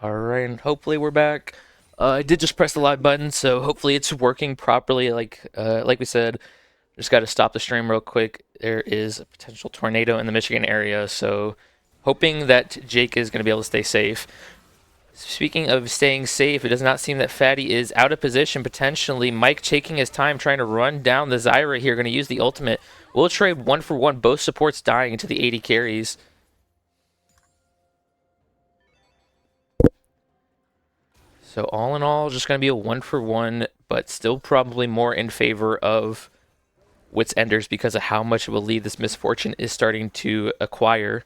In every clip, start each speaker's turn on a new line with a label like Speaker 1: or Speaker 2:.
Speaker 1: Alright, and hopefully we're back. I did just press the live button, so hopefully it's working properly. Like we said, just got to stop the stream real quick. There is a potential tornado in the Michigan area, so hoping that Jake is going to be able to stay safe. Speaking of staying safe, it does not seem that Fatty is out of position potentially. Mike taking his time trying to run down the Zyra here, going to use the ultimate. We'll trade 1-for-1, both supports dying into the 80 carries. So all in all, just going to be a 1-for-1, but still probably more in favor of Wits Enders because of how much of a lead this Misfortune is starting to acquire.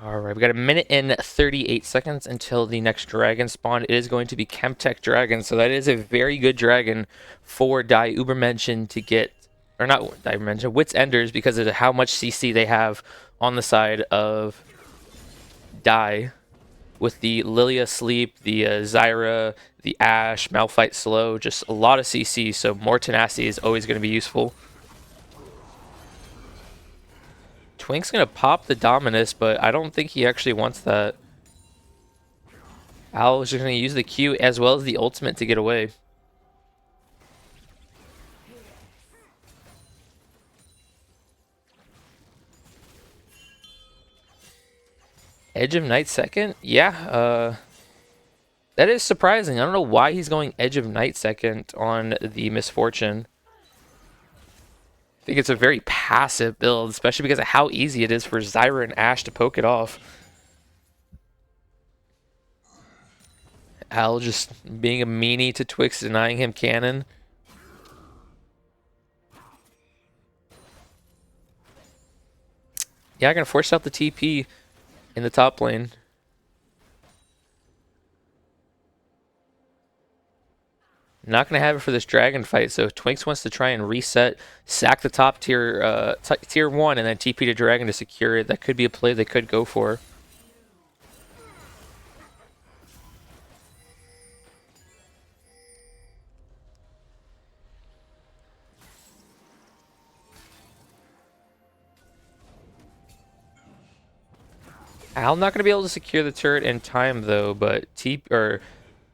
Speaker 1: Alright, we got a minute and 38 seconds until the next dragon spawn. It is going to be Chemtech Dragon, so that is a very good dragon for Ubermenschen to get, or not Ubermenschen, Wits Enders, because of how much CC they have on the side of with the Lilia Sleep, the Zyra, the Ashe, Malphite Slow, just a lot of CC, so more tenacity is always going to be useful. Twink's going to pop the Dominus, but I don't think he actually wants that. Al is just going to use the Q as well as the ultimate to get away. Edge of Night second? Yeah, that is surprising. I don't know why he's going Edge of Night second on the Misfortune. I think it's a very passive build, especially because of how easy it is for Zyra and Ashe to poke it off. Al just being a meanie to Twix, denying him cannon. Yeah, I'm going to force out the TP in the top lane. Not going to have it for this dragon fight, so Twinks wants to try and reset, sack the top tier, tier 1, and then TP to dragon to secure it. That could be a play they could go for. Al not going to be able to secure the turret in time, though, but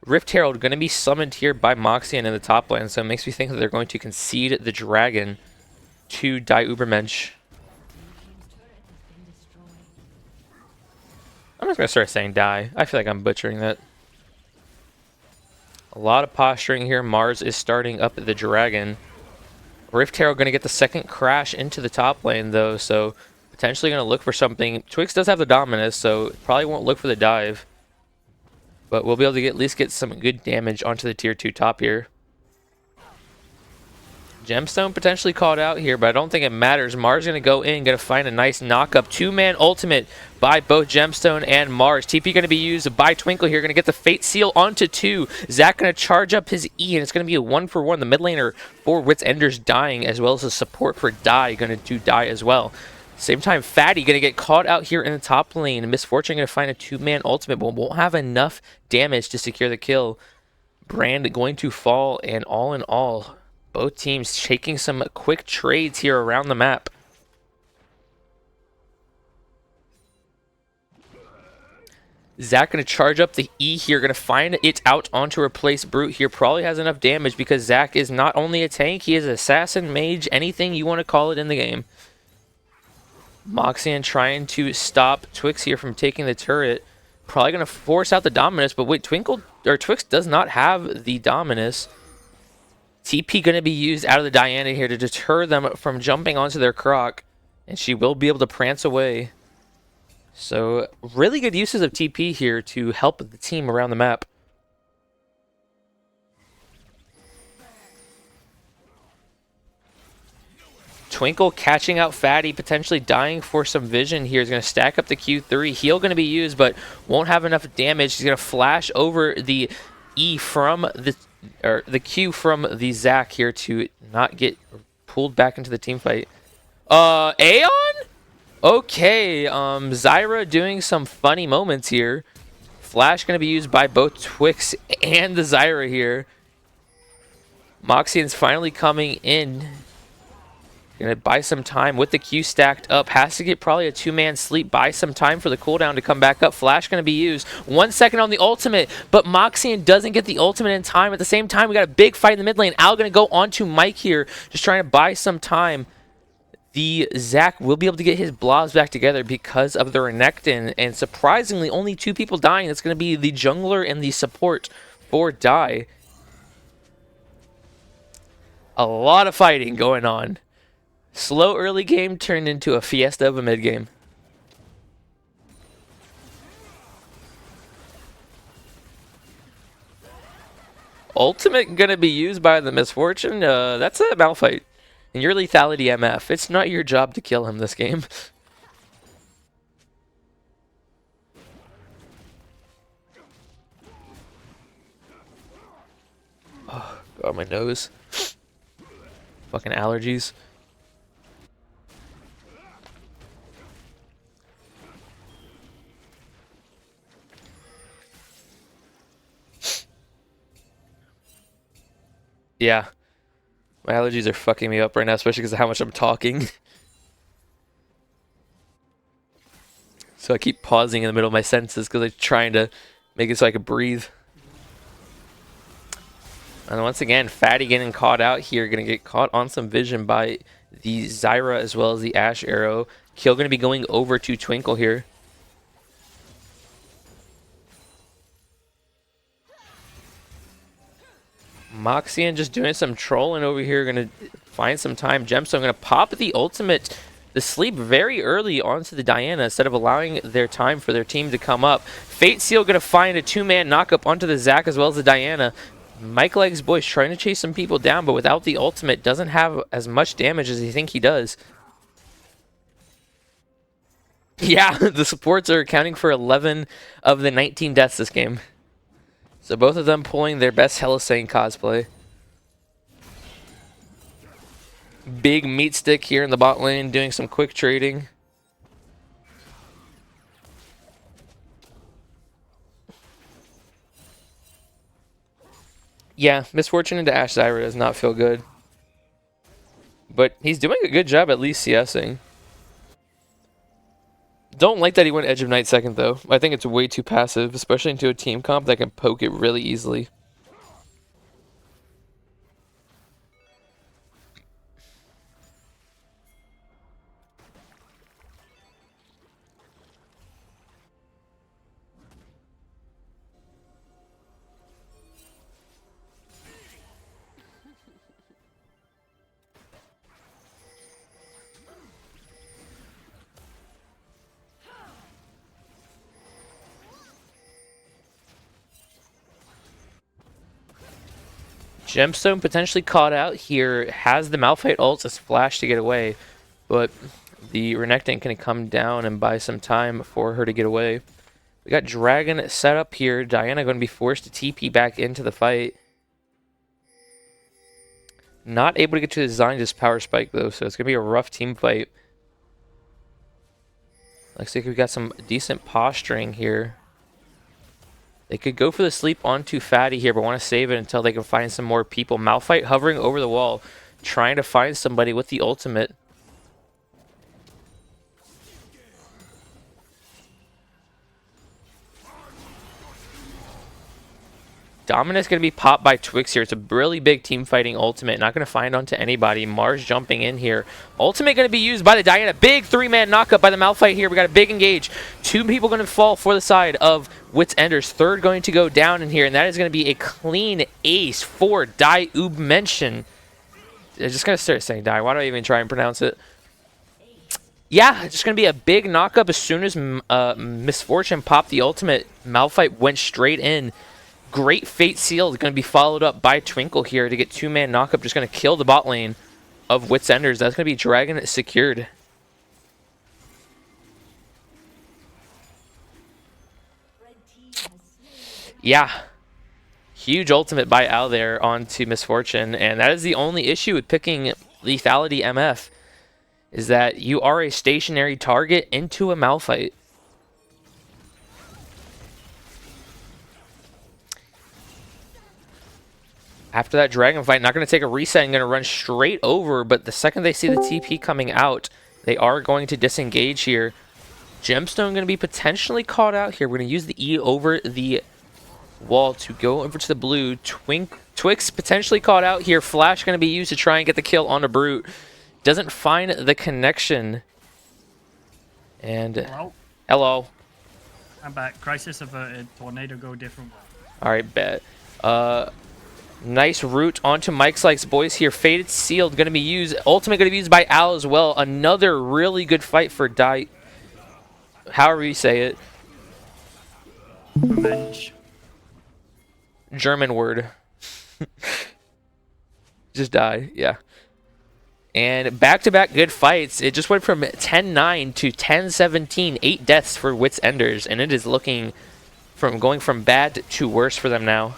Speaker 1: Rift Herald going to be summoned here by Moxian in the top lane, so it makes me think that they're going to concede the dragon to Ubermensch. I'm just going to start saying die. I feel like I'm butchering that. A lot of posturing here. Mars is starting up the dragon. Rift Herald going to get the second crash into the top lane, though, so potentially going to look for something. Twix does have the Dominus, so probably won't look for the dive. But we'll be able to at least get some good damage onto the tier 2 top here. Gemstone potentially called out here, but I don't think it matters. Mars going to go in, going to find a nice knock-up. Two-man ultimate by both Gemstone and Mars. TP going to be used by Twinkle here. Going to get the Fate Seal onto 2. Zach going to charge up his E, and it's going to be a 1-for-1. The mid laner for Wits Enders dying, as well as a support for Die. Going to do Die as well. Same time, Fatty going to get caught out here in the top lane. Misfortune going to find a two-man ultimate, but won't have enough damage to secure the kill. Brand going to fall, and all in all, both teams taking some quick trades here around the map. Zach going to charge up the E here, going to find it out on to replace Brute here. Probably has enough damage because Zach is not only a tank, he is an assassin, mage, anything you want to call it in the game. Moxian trying to stop Twix here from taking the turret. Probably going to force out the Dominus, but wait, Twix does not have the Dominus. TP going to be used out of the Diana here to deter them from jumping onto their Croc, and she will be able to prance away. So really good uses of TP here to help the team around the map. Twinkle catching out Fatty, potentially dying for some vision here. He's going to stack up the Q3. Heal going to be used, but won't have enough damage. He's going to flash over the E from the Q from the Zac here to not get pulled back into the team fight. Aeon? Okay, Zyra doing some funny moments here. Flash going to be used by both Twix and the Zyra here. Moxian's finally coming in. Gonna buy some time with the Q stacked up. Has to get probably a 2-man sleep. Buy some time for the cooldown to come back up. Flash gonna be used. 1 second on the ultimate, but Moxian doesn't get the ultimate in time. At the same time, we got a big fight in the mid lane. Al gonna go onto Mike here, just trying to buy some time. The Zac will be able to get his blobs back together because of the Renekton, and surprisingly, only 2 people dying. That's gonna be the jungler and the support for Die. A lot of fighting going on. Slow early game turned into a fiesta of a mid game. Ultimate gonna be used by the Misfortune. That's a Malphite. And your lethality MF. It's not your job to kill him this game. Oh, God, my nose. Fucking allergies. Yeah. My allergies are fucking me up right now, especially because of how much I'm talking. So I keep pausing in the middle of my sentences because I'm trying to make it so I can breathe. And once again, Fatty getting caught out here. Going to get caught on some vision by the Zyra as well as the Ash Arrow. Kill going to be going over to Twinkle here. Moxian just doing some trolling over here. Going to find some time. Gemstone going to pop the ultimate, the sleep very early onto the Diana instead of allowing their time for their team to come up. Fate Seal going to find a 2-man knockup onto the Zac as well as the Diana. Mike Leg's boys trying to chase some people down, but without the ultimate, doesn't have as much damage as you think he does. Yeah, the supports are accounting for 11 of the 19 deaths this game. So both of them pulling their best Helisane cosplay. Big meat stick here in the bot lane, doing some quick trading. Yeah, Misfortune into Ash Zyra does not feel good. But he's doing a good job at least CSing. Don't like that he went Edge of Night second, though. I think it's way too passive, especially into a team comp that can poke it really easily. Gemstone potentially caught out here, has the Malphite ult as Flash to get away, but the Renekton can come down and buy some time for her to get away. We got Dragon set up here. Diana going to be forced to TP back into the fight. Not able to get to the Zion just power spike though, so it's going to be a rough team fight. Looks like we've got some decent posturing here. They could go for the sleep onto Fatty here, but want to save it until they can find some more people. Malphite hovering over the wall, trying to find somebody with the ultimate. Dominus going to be popped by Twix here. It's a really big team fighting ultimate. Not going to find onto anybody. Mars jumping in here. Ultimate going to be used by the Diana. Big 3-man knockup by the Malphite here. We got a big engage. 2 people going to fall for the side of Wits Enders. 3rd going to go down in here. And that is going to be a clean ace for Die Ubermenschen. I just got to start saying Die. Why do I even try and pronounce it? Yeah, it's just going to be a big knockup as soon as Misfortune popped the ultimate. Malphite went straight in. Great Fate Seal is going to be followed up by Twinkle here to get 2-man knockup. Just going to kill the bot lane of Wits Enders. That's going to be Dragon secured. Yeah. Huge ultimate by Al there onto Misfortune. And that is the only issue with picking Lethality MF, is that you are a stationary target into a Malphite. After that dragon fight, not going to take a reset and going to run straight over, but the second they see the TP coming out, they are going to disengage here. Gemstone going to be potentially caught out here. We're going to use the E over the wall to go over to the blue. Twix potentially caught out here. Flash going to be used to try and get the kill on a Brute. Doesn't find the connection. And hello.
Speaker 2: I'm back. Crisis averted. Tornado go different way.
Speaker 1: All right, bet. Nice route onto Mike's Likes boys here. Faded Sealed going to be used. Ultimate going to be used by Al as well. Another really good fight for Die. However you say it.
Speaker 2: Ubermensch.
Speaker 1: German word. Just die, yeah. And back-to-back good fights. It just went from 10-9 to 10-17. 8 deaths for Wits Enders, and it is looking from going from bad to worse for them now.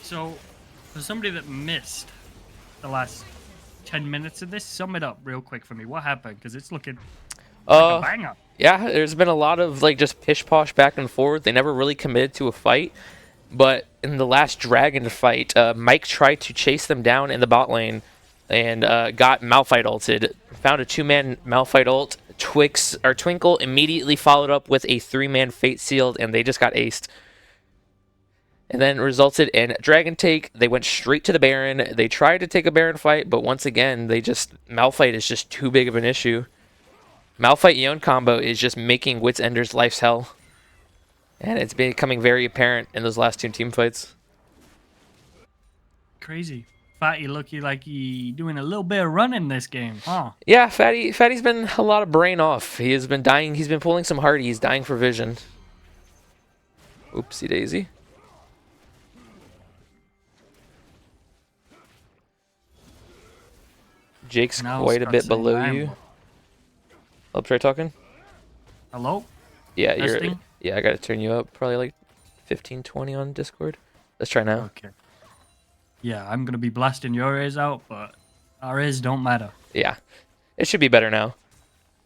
Speaker 2: So, for somebody that missed the last 10 minutes of this, sum it up real quick for me. What happened? Because it's looking like a bang-up.
Speaker 1: Yeah, there's been a lot of like just pish-posh back and forth. They never really committed to a fight. But in the last Dragon fight, Mike tried to chase them down in the bot lane and got Malphite ulted. Found a 2-man Malphite ult. Twinkle immediately followed up with a 3-man Fate Sealed, and they just got aced. And then resulted in Dragon take. They went straight to the Baron. They tried to take a Baron fight, but once again, Malphite is just too big of an issue. Malphite Yone combo is just making Wits Enders' life's hell. And it's becoming very apparent in those last 2 team fights.
Speaker 2: Crazy. Fatty looking like he doing a little bit of running this game, huh?
Speaker 1: Yeah, Fatty's been a lot of brain off. He has been dying. He's been pulling some hardies, dying for vision. Oopsie daisy. Jake's quite a bit below you. Oh, try talking.
Speaker 2: Hello?
Speaker 1: Yeah,
Speaker 2: Testing?
Speaker 1: Yeah, I gotta turn you up. Probably like 15, 20 on Discord. Let's try now.
Speaker 2: Okay. Yeah, I'm gonna be blasting your ears out, but our ears don't matter.
Speaker 1: Yeah, it should be better now.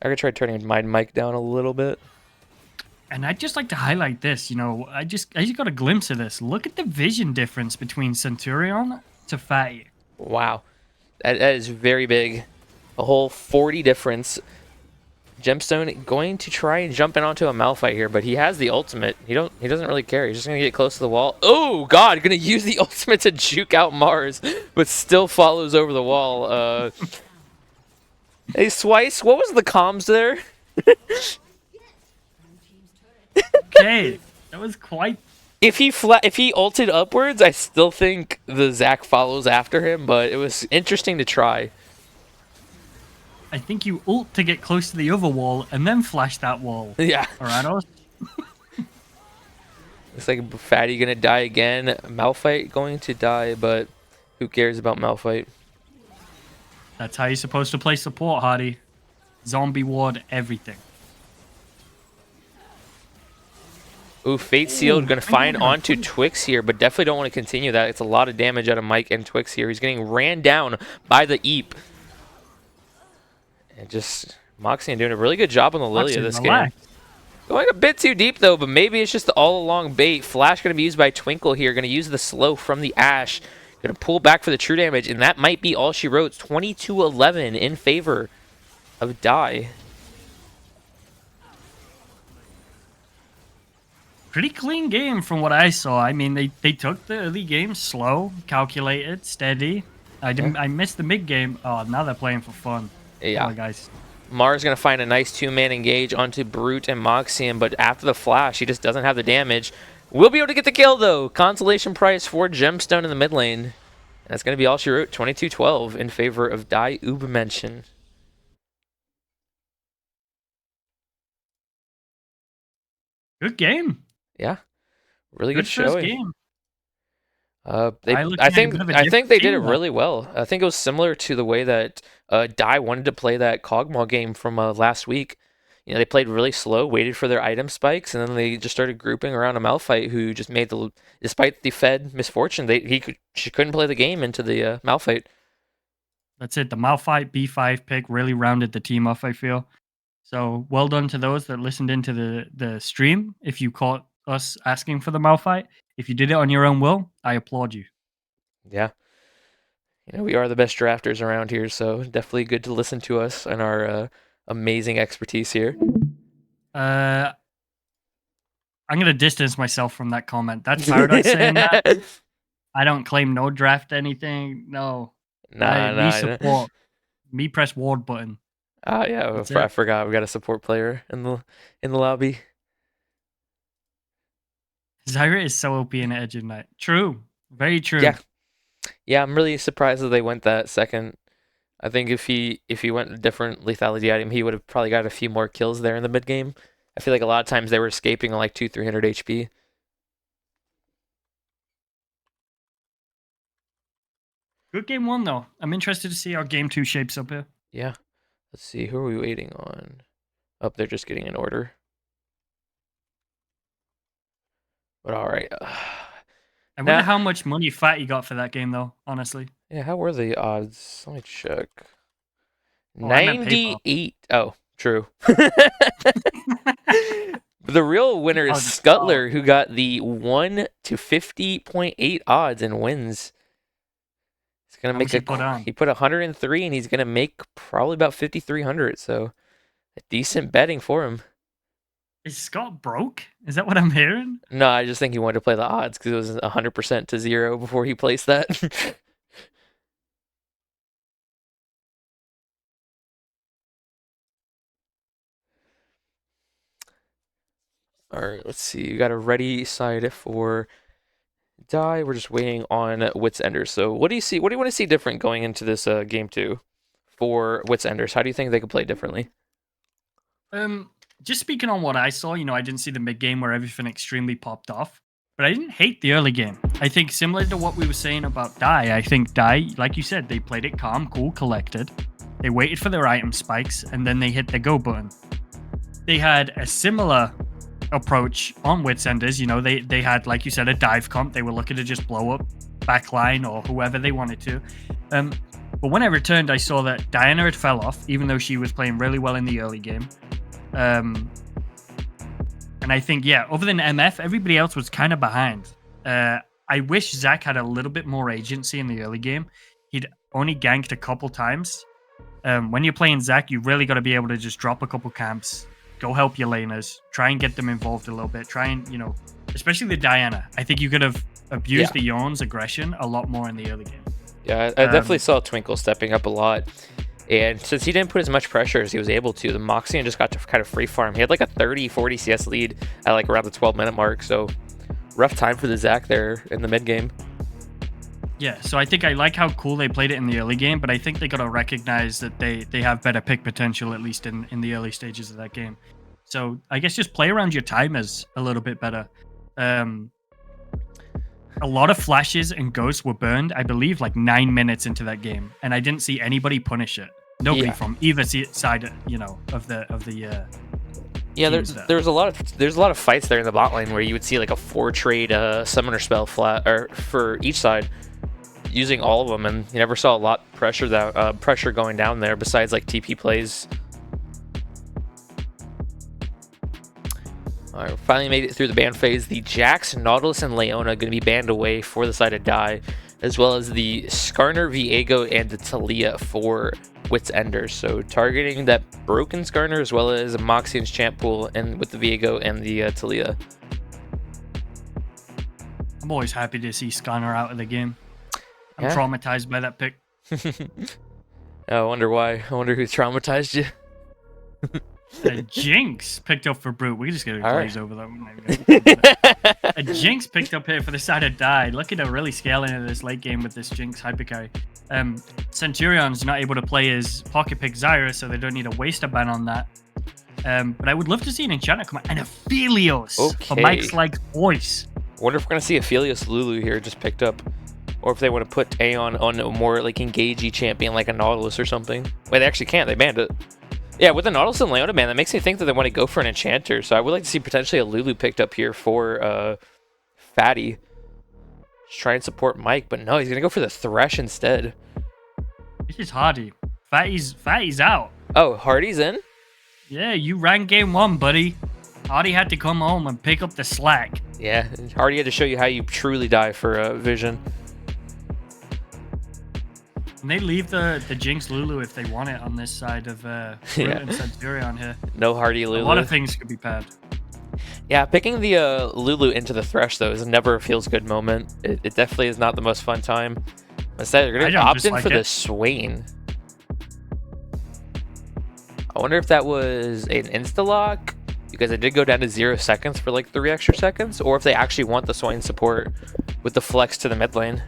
Speaker 1: I could try turning my mic down a little bit.
Speaker 2: And I'd just like to highlight this. You know, I just got a glimpse of this. Look at the vision difference between Centurion to Fatty.
Speaker 1: Wow, that is very big. A whole 40 difference. Gemstone going to try and jump in onto a Malphite here, but he has the ultimate. He doesn't really care. He's just gonna get close to the wall. Oh God, gonna use the ultimate to juke out Mars, but still follows over the wall. Hey Swice, what was the comms there?
Speaker 2: Okay, that was quite.
Speaker 1: If he ulted upwards, I still think the Zac follows after him, but it was interesting to try.
Speaker 2: I think you ult to get close to the other wall and then flash that wall.
Speaker 1: Yeah.
Speaker 2: Alright,
Speaker 1: Looks like Fatty gonna die again. Malphite going to die, but who cares about Malphite?
Speaker 2: That's how you're supposed to play support, Hardy. Zombie ward, everything.
Speaker 1: Ooh, Fate Sealed gonna find onto Twix here, but definitely don't want to continue that. It's a lot of damage out of Mike and Twix here. He's getting ran down by the Eep. And just Moxie doing a really good job on the Lilia this game. Going a bit too deep though, but maybe it's just the all-along bait. Flash going to be used by Twinkle here. Going to use the slow from the Ashe. Going to pull back for the true damage, and that might be all she wrote. 22-11 in favor of Die.
Speaker 2: Pretty clean game from what I saw. I mean, they took the early game slow, calculated, steady. I missed the mid game. Oh, now they're playing for fun.
Speaker 1: Yeah.
Speaker 2: Come on, guys.
Speaker 1: Mars going to find a nice 2-man engage onto Brute and Moxian, but after the flash, he just doesn't have the damage. We'll be able to get the kill, though. Consolation prize for Gemstone in the mid lane. And that's going to be all she wrote. 22-12 in favor of Die Ubermenschen.
Speaker 2: Good game.
Speaker 1: Yeah. Really good
Speaker 2: first
Speaker 1: showing.
Speaker 2: game.
Speaker 1: I think they did it really well. I think it was similar to the way that Die wanted to play that Kog'Maw game from last week. You know, they played really slow, waited for their item spikes, and then they just started grouping around a Malphite who just made despite the Fed misfortune, she couldn't play the game into the Malphite.
Speaker 2: That's it. The Malphite B5 pick really rounded the team off, I feel. So well done to those that listened into the stream. If you caught us asking for the Malphite. If you did it on your own will, I applaud you.
Speaker 1: Yeah. We are the best drafters around here, so definitely good to listen to us and our amazing expertise here.
Speaker 2: I'm gonna distance myself from that comment. That's Paradise saying that. I don't claim no draft anything. No.
Speaker 1: Nah,
Speaker 2: Me
Speaker 1: nah.
Speaker 2: support. Me press ward button.
Speaker 1: Yeah,
Speaker 2: That's
Speaker 1: I
Speaker 2: it.
Speaker 1: forgot we got a support player in the lobby.
Speaker 2: Zyra is so OP in Edge of Night. True. Very true.
Speaker 1: Yeah, I'm really surprised that they went that second. I think if he went a different lethality item, he would have probably got a few more kills there in the mid game. I feel like a lot of times they were escaping on like 200-300 HP.
Speaker 2: Good game one though. I'm interested to see how game two shapes up here.
Speaker 1: Yeah. Let's see, who are we waiting on? Oh, they're just getting an order. But all right.
Speaker 2: I wonder how much money Fatty got for that game though, honestly.
Speaker 1: Yeah, how were the odds? Let me check.
Speaker 2: Oh, I meant
Speaker 1: 98. Oh, true. The real winner is
Speaker 2: just
Speaker 1: Scuttler, who got the 1 to 50.8 odds and wins. He's gonna
Speaker 2: How
Speaker 1: make
Speaker 2: much he put on?
Speaker 1: He put 103, and he's gonna make probably about 5,300. So, a decent betting for him.
Speaker 2: Is Scott broke? Is that what I'm hearing?
Speaker 1: No, I just think he wanted to play the odds because it was 100% to 0 before he placed that. All right, let's see. We got a ready side for Die. We're just waiting on Wits Enders. So, what do you see? What do you want to see different going into this game 2 for Wits Enders? How do you think they could play differently?
Speaker 2: Just speaking on what I saw, I didn't see the mid game where everything extremely popped off, but I didn't hate the early game. I think similar to what we were saying about Die, I think Die, like you said, they played it calm, cool, collected. They waited for their item spikes, and then they hit the go button. They had a similar approach on Wits Enders. They had, like you said, a dive comp. They were looking to just blow up backline or whoever they wanted to. But when I returned, I saw that Diana had fell off, even though she was playing really well in the early game. And I think, other than MF, everybody else was kind of behind. I wish Zach had a little bit more agency in the early game. He'd only ganked a couple times. When you're playing Zach, you really got to be able to just drop a couple camps, go help your laners, try and get them involved a little bit. Try and, especially the Diana. I think you could have abused the Yorn's aggression a lot more in the early game.
Speaker 1: Yeah, I definitely saw Twinkle stepping up a lot. And since he didn't put as much pressure as he was able to, the Moxian just got to kind of free farm. He had like a 30-40 CS lead at like around the 12-minute mark. So rough time for the Zac there in the mid game.
Speaker 2: Yeah, so I think I like how cool they played it in the early game, but I think they got to recognize that they have better pick potential, at least in the early stages of that game. So I guess just play around your timers a little bit better. A lot of flashes and ghosts were burned, I believe, like 9 minutes into that game, and I didn't see anybody punish it. Nobody from either side, of the.
Speaker 1: Yeah, there's a lot of fights there in the bot lane where you would see like a 4-trade summoner spell flat or for each side, using all of them, and you never saw a lot pressure going down there besides like TP plays. All right, finally made it through the ban phase. The Jax, Nautilus, and Leona going to be banned away for the side of Die, as well as the Skarner, Viego, and the Talia for Wits Enders. So targeting that broken Skarner as well as Moxian's champ pool and with the Viego and the Talia.
Speaker 2: I'm always happy to see Skarner out of the game. I'm traumatized by that pick.
Speaker 1: I wonder why. I wonder who traumatized you.
Speaker 2: A Jinx picked up for Brute. We just gotta glaze over them. A Jinx picked up here for the side of Die. Looking to really scale into this late game with this Jinx hypercarry. Centurion's not able to play his pocket pick Zyra, so they don't need to waste a ban on that. But I would love to see an enchanter come out and a Phelios for Mike's like voice.
Speaker 1: I wonder if we're gonna see a Phelios Lulu here just picked up, or if they want to put Aeon on a more like engagey champion like a Nautilus or something. Wait, they actually can't. They banned it. Yeah, with the Nautilus and Leona, man, that makes me think that they want to go for an enchanter. So I would like to see potentially a Lulu picked up here for Fatty. Just try and support Mike, but no, he's gonna go for the Thresh instead.
Speaker 2: This is Hardy. Fatty's out.
Speaker 1: Oh, Hardy's in?
Speaker 2: Yeah, you ran game one, buddy. Hardy had to come home and pick up the slack.
Speaker 1: Yeah, already had to show you how you truly die for Vision.
Speaker 2: And they leave the Jinx Lulu if they want it on this side of
Speaker 1: Yeah.
Speaker 2: and Centurion here.
Speaker 1: No Hardy Lulu.
Speaker 2: A lot of things could be bad.
Speaker 1: Yeah, picking the Lulu into the Thresh, though, is never a feels-good moment. It definitely is not the most fun time. Instead, they're going to opt in for the Swain. I wonder if that was an insta-lock, because it did go down to 0 seconds for like 3 extra seconds, or if they actually want the Swain support with the flex to the mid lane.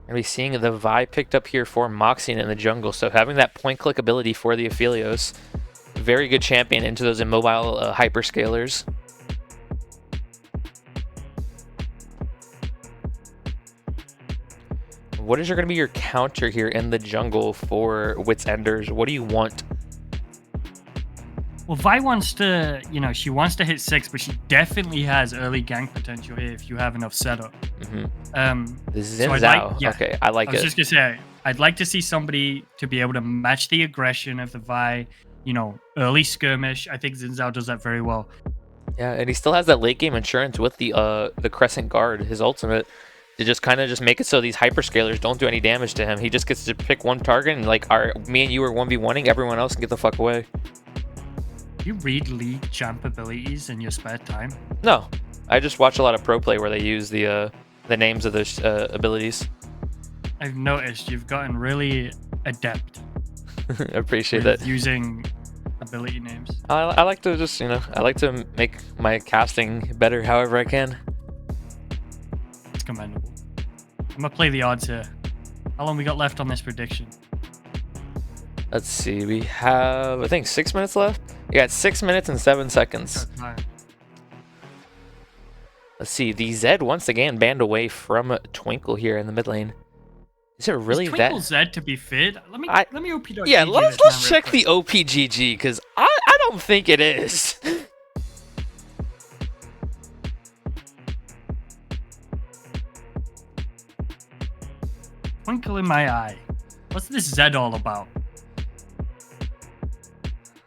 Speaker 1: We're going to be seeing the Vi picked up here for Moxian in the jungle, so having that point-click ability for the Aphelios, very good champion into those immobile hyperscalers. What is going to be your counter here in the jungle for Wits Enders? What do you want?
Speaker 2: Well, Vi wants to, she wants to hit 6, but she definitely has early gank potential here if you have enough setup.
Speaker 1: This is okay, I like it.
Speaker 2: I was just going to say, I'd like to see somebody to be able to match the aggression of the Vi, early skirmish. I think Xin Zhao does that very well.
Speaker 1: Yeah, and he still has that late game insurance with the Crescent Guard, his ultimate, to just kind of make it so these hyperscalers don't do any damage to him. He just gets to pick one target and like, me and you are 1v1ing, everyone else can get the fuck away.
Speaker 2: You read league champ abilities in your spare time?
Speaker 1: No, I just watch a lot of pro play where they use the names of those abilities.
Speaker 2: I've noticed you've gotten really adept.
Speaker 1: I appreciate that.
Speaker 2: Using ability names.
Speaker 1: I like to just, I like to make my casting better however I can.
Speaker 2: It's commendable. I'm gonna play the odds here. How long we got left on this prediction?
Speaker 1: Let's see, we have, I think, 6 minutes left? Yeah, it's 6 minutes and 7 seconds. Let's see, the Zed once again banned away from Twinkle here in the mid lane. Is it really
Speaker 2: is Twinkle Zed to be fit? Let me OP.GG.
Speaker 1: Yeah, let's check the OPGG, because I don't think it is.
Speaker 2: Twinkle in my eye. What's this Zed all about?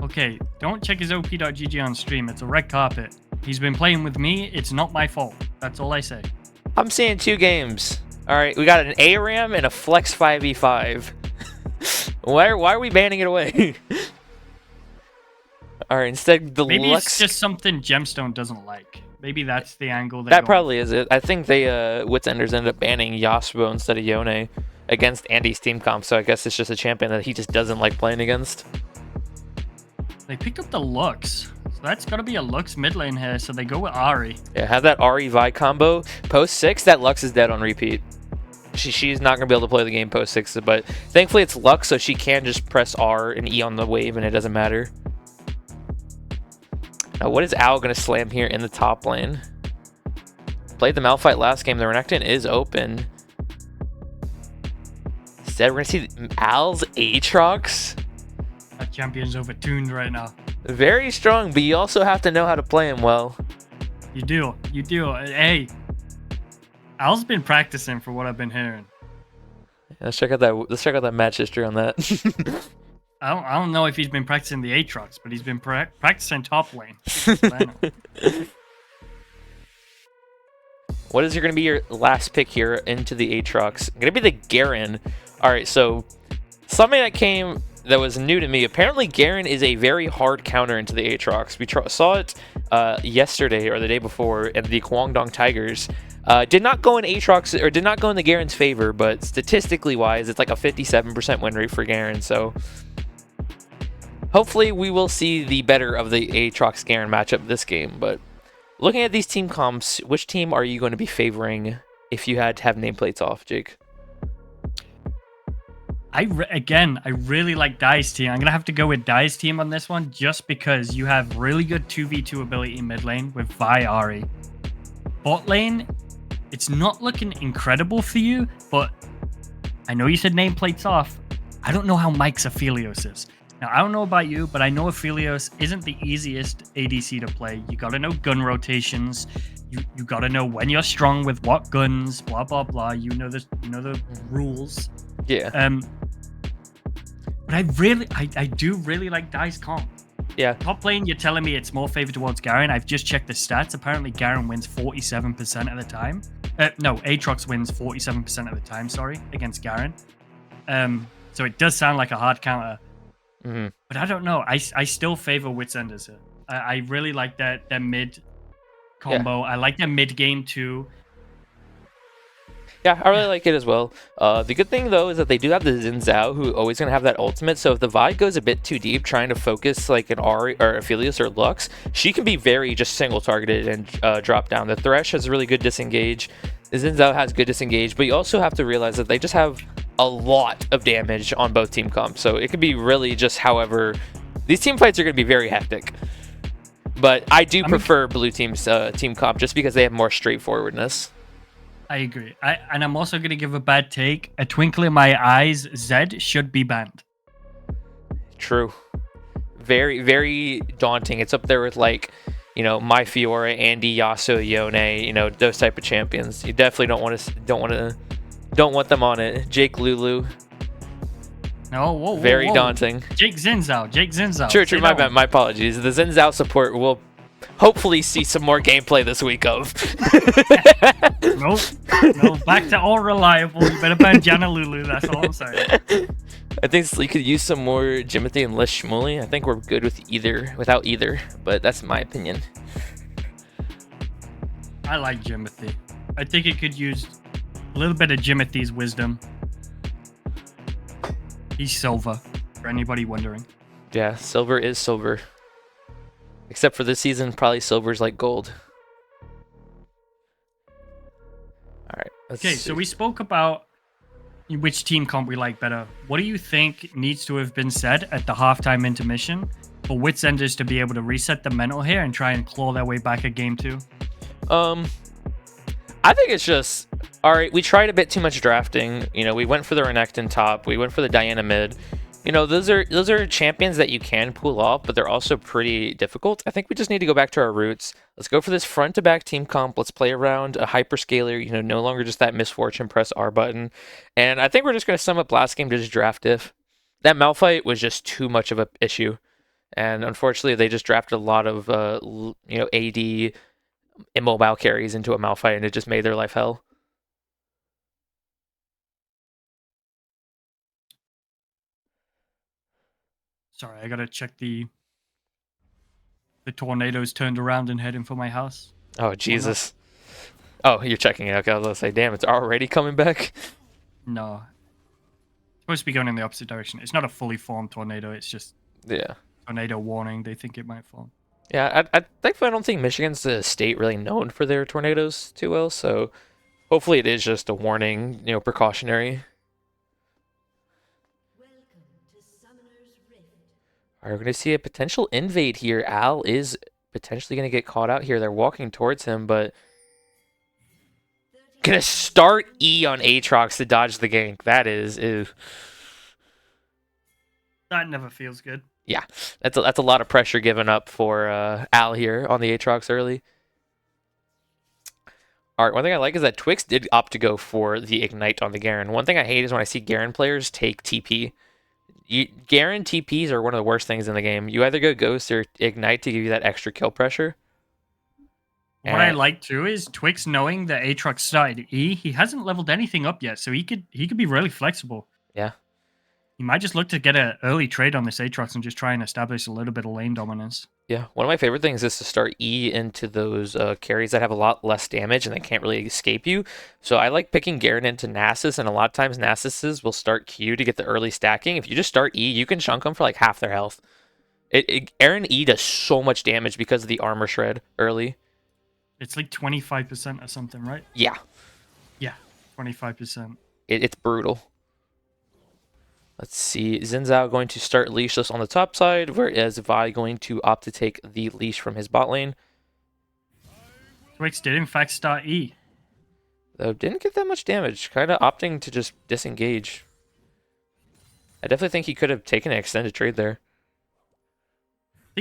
Speaker 2: Okay, don't check his OP.GG on stream. It's a red carpet. He's been playing with me. It's not my fault. That's all I say.
Speaker 1: I'm seeing 2 games. All right, we got an ARAM and a Flex 5v5. Why are we banning it away? All right, instead the
Speaker 2: Maybe
Speaker 1: Lux...
Speaker 2: it's just something Gemstone doesn't like. Maybe that's the angle.
Speaker 1: That probably is it. I think they Wits Enders ended up banning Yasuo instead of Yone against Andy's team comp, so I guess it's just a champion that he just doesn't like playing against.
Speaker 2: They picked up the Lux. So that's got to be a Lux mid lane here, so they go with Ahri.
Speaker 1: Yeah, have that Ahri Vi combo. Post 6, that Lux is dead on repeat. She's not going to be able to play the game post 6, but thankfully it's Lux, so she can just press R and E on the wave, and it doesn't matter. Now, what is Al going to slam here in the top lane? Played the Malphite last game. The Renekton is open. Instead, we're going to see Al's Aatrox.
Speaker 2: That champion's overtuned right now.
Speaker 1: Very strong, but you also have to know how to play him well.
Speaker 2: You do. Hey, Al's been practicing for what I've been hearing.
Speaker 1: Let's check out that match history on that.
Speaker 2: I don't know if he's been practicing the Aatrox, but he's been practicing top lane.
Speaker 1: What is going to be your last pick here into the Aatrox? Going to be the Garen. All right, so something that was new to me. Apparently, Garen is a very hard counter into the Aatrox. We saw it yesterday or the day before in the Guangdong Tigers. Did not go in Aatrox or did not go in the Garen's favor, but statistically wise, it's like a 57% win rate for Garen. So hopefully we will see the better of the Aatrox Garen matchup this game. But looking at these team comps, which team are you going to be favoring if you had to have nameplates off, Jake?
Speaker 2: I really like Dai's team. I'm going to have to go with Dai's team on this one just because you have really good 2v2 ability in mid lane with Vi Ahri. Bot lane, it's not looking incredible for you, but I know you said nameplates off. I don't know how Mike's Aphelios is. Now, I don't know about you, but I know Aphelios isn't the easiest ADC to play. You gotta know gun rotations. You gotta know when you're strong with what guns, blah blah blah. You know the rules.
Speaker 1: Yeah.
Speaker 2: But I do really like Dai's comp.
Speaker 1: Yeah.
Speaker 2: Top lane, you're telling me it's more favored towards Garen. I've just checked the stats. Apparently, Garen wins 47% of the time. No, Aatrox wins 47% of the time, sorry, against Garen. So it does sound like a hard counter. But I don't know. I still favor Wits Enders here. I really like their mid combo. Yeah. I like their mid game too.
Speaker 1: Yeah, I really like it as well. The good thing, though, is that they do have the Xin Zhao, who always going to have that ultimate. So if the Vi goes a bit too deep, trying to focus like an Ahri or Aphelios or Lux, she can be very just single-targeted and drop down. The Thresh has really good disengage. The Xin Zhao has good disengage. But you also have to realize that they just have a lot of damage on both team comps. So it could be really just however... These team fights are going to be very hectic. But I do prefer blue team's team comp just because they have more straightforwardness.
Speaker 2: I agree. And I'm also going to give a bad take. A twinkle in my eyes, Zed should be banned.
Speaker 1: True. Very, very daunting. It's up there with, like, you know, My Fiora, Andy, Yasuo, Yone, you know, those type of champions. You definitely don't want them on it. Jake Lulu.
Speaker 2: No, whoa,
Speaker 1: very daunting.
Speaker 2: Jake Zinzao.
Speaker 1: True. My apologies. The Xin Zhao support will hopefully see some more gameplay this week of.
Speaker 2: No, back to all reliable. You better ban Jana Lulu, that's all I'm saying.
Speaker 1: I think you could use some more Jimothy and less Shmuley. I think we're good with without either, but that's my opinion.
Speaker 2: I like Jimothy. I think it could use a little bit of Jimothy's wisdom. He's silver, for anybody wondering.
Speaker 1: Yeah, silver is silver. Except for this season, probably silver's like gold. Alright,
Speaker 2: okay, so we spoke about which team comp we like better. What do you think needs to have been said at the halftime intermission for Wits Enders to be able to reset the mental here and try and claw their way back at game 2?
Speaker 1: I think it's just, alright, we tried a bit too much drafting. You know, we went for the Renekton top, we went for the Diana mid. You know, those are champions that you can pull off, but they're also pretty difficult. I think we just need to go back to our roots. Let's go for this front-to-back team comp. Let's play around a hyperscaler, you know, no longer just that misfortune, press R button. And I think we're just going to sum up last game to just draft diff. That Malphite was just too much of an issue. And unfortunately, they just drafted a lot of, you know, AD immobile carries into a Malphite, and it just made their life hell.
Speaker 2: Sorry, I gotta check the tornadoes turned around and heading for my house.
Speaker 1: Oh, Jesus. Oh, you're checking it. Okay, I was gonna say, damn, it's already coming back.
Speaker 2: No. It's supposed to be going in the opposite direction. It's not a fully formed tornado, it's just tornado warning. They think it might form.
Speaker 1: Yeah, I don't think Michigan's a state really known for their tornadoes too well, so hopefully it is just a warning, you know, precautionary. All right, we're going to see a potential invade here. Al is potentially going to get caught out here. They're walking towards him, but going to start E on Aatrox to dodge the gank. That is... Ew.
Speaker 2: That never feels good.
Speaker 1: Yeah, that's a lot of pressure given up for Al here on the Aatrox early. All right, one thing I like is that Twix did opt to go for the Ignite on the Garen. One thing I hate is when I see Garen players take TP. Garen TPs are one of the worst things in the game. You either go Ghost or Ignite to give you that extra kill pressure.
Speaker 2: What I like too is Twix knowing that Aatrox started E. He hasn't leveled anything up yet, so he could be really flexible.
Speaker 1: Yeah.
Speaker 2: He might just look to get an early trade on this Aatrox and just try and establish a little bit of lane dominance.
Speaker 1: Yeah, one of my favorite things is to start E into those carries that have a lot less damage and they can't really escape you. So I like picking Garen into Nasus, and a lot of times Nasuses will start Q to get the early stacking. If you just start E, you can chunk them for like half their health. Aaron E does so much damage because of the armor shred early.
Speaker 2: It's like 25% or something, right?
Speaker 1: Yeah.
Speaker 2: Yeah, 25%.
Speaker 1: It's brutal. Let's see, Xin Zhao going to start leashless on the top side, whereas Vi going to opt to take the leash from his bot lane.
Speaker 2: Twix did in fact start E.
Speaker 1: Though didn't get that much damage, kind of opting to just disengage. I definitely think he could have taken an extended trade there.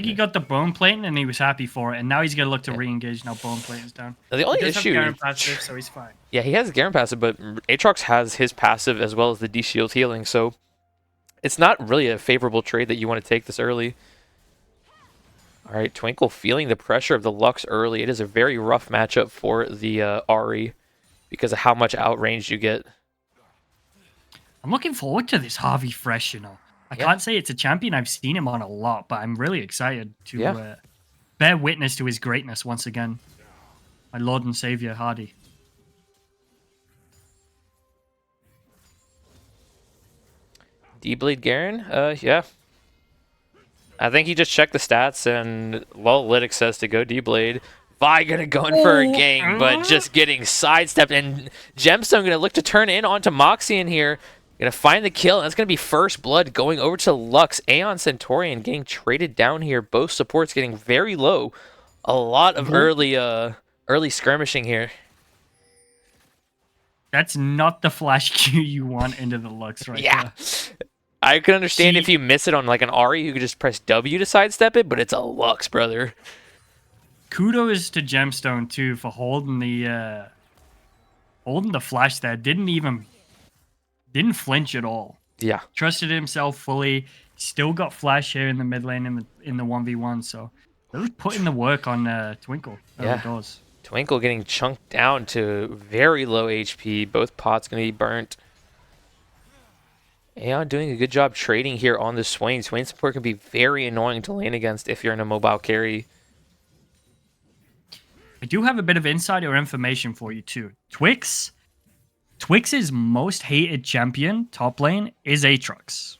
Speaker 2: think he got the bone plating and he was happy for it, and now he's gonna look to re-engage now bone plating's down.
Speaker 1: Now, the only
Speaker 2: He does have
Speaker 1: issue,
Speaker 2: Garen passive, so he's fine.
Speaker 1: yeah, he has a Garen passive, but Aatrox has his passive as well as the D-Shield healing, so it's not really a favorable trade that you want to take this early. All right, Twinkle feeling the pressure of the Lux early. It is a very rough matchup for the Ahri because of how much outrange you get.
Speaker 2: I'm looking forward to this Harvey Fresh, you know. I can't say it's a champion I've seen him on a lot, but I'm really excited to bear witness to his greatness once again. My Lord and Savior, Hardy.
Speaker 1: D-Blade Garen? Yeah. I think he just checked the stats, and Lollylytic says to go D-Blade. Vi gonna go in for a gank, but just getting sidestepped, and Gemstone gonna look to turn in onto Moxie in here. Gonna find the kill, and that's gonna be first blood going over to Lux. Aeon Centaurian getting traded down here. Both supports getting very low. A lot of early skirmishing here.
Speaker 2: That's not the flash Q you want into the Lux right
Speaker 1: Yeah.
Speaker 2: there.
Speaker 1: I could understand if you miss it on like an Ahri, you could just press W to sidestep it, but it's a Lux, brother.
Speaker 2: Kudos to Gemstone too for holding the flash there. Didn't flinch at all.
Speaker 1: Yeah.
Speaker 2: Trusted himself fully. Still got flash here in the mid lane in the 1v1. So they was putting the work on Twinkle. Doors.
Speaker 1: Twinkle getting chunked down to very low HP. Both pots gonna be burnt. Aeon doing a good job trading here on the Swain. Swain support can be very annoying to lane against if you're in a mobile carry.
Speaker 2: I do have a bit of insider information for you too. Twix's most hated champion top lane is Aatrox.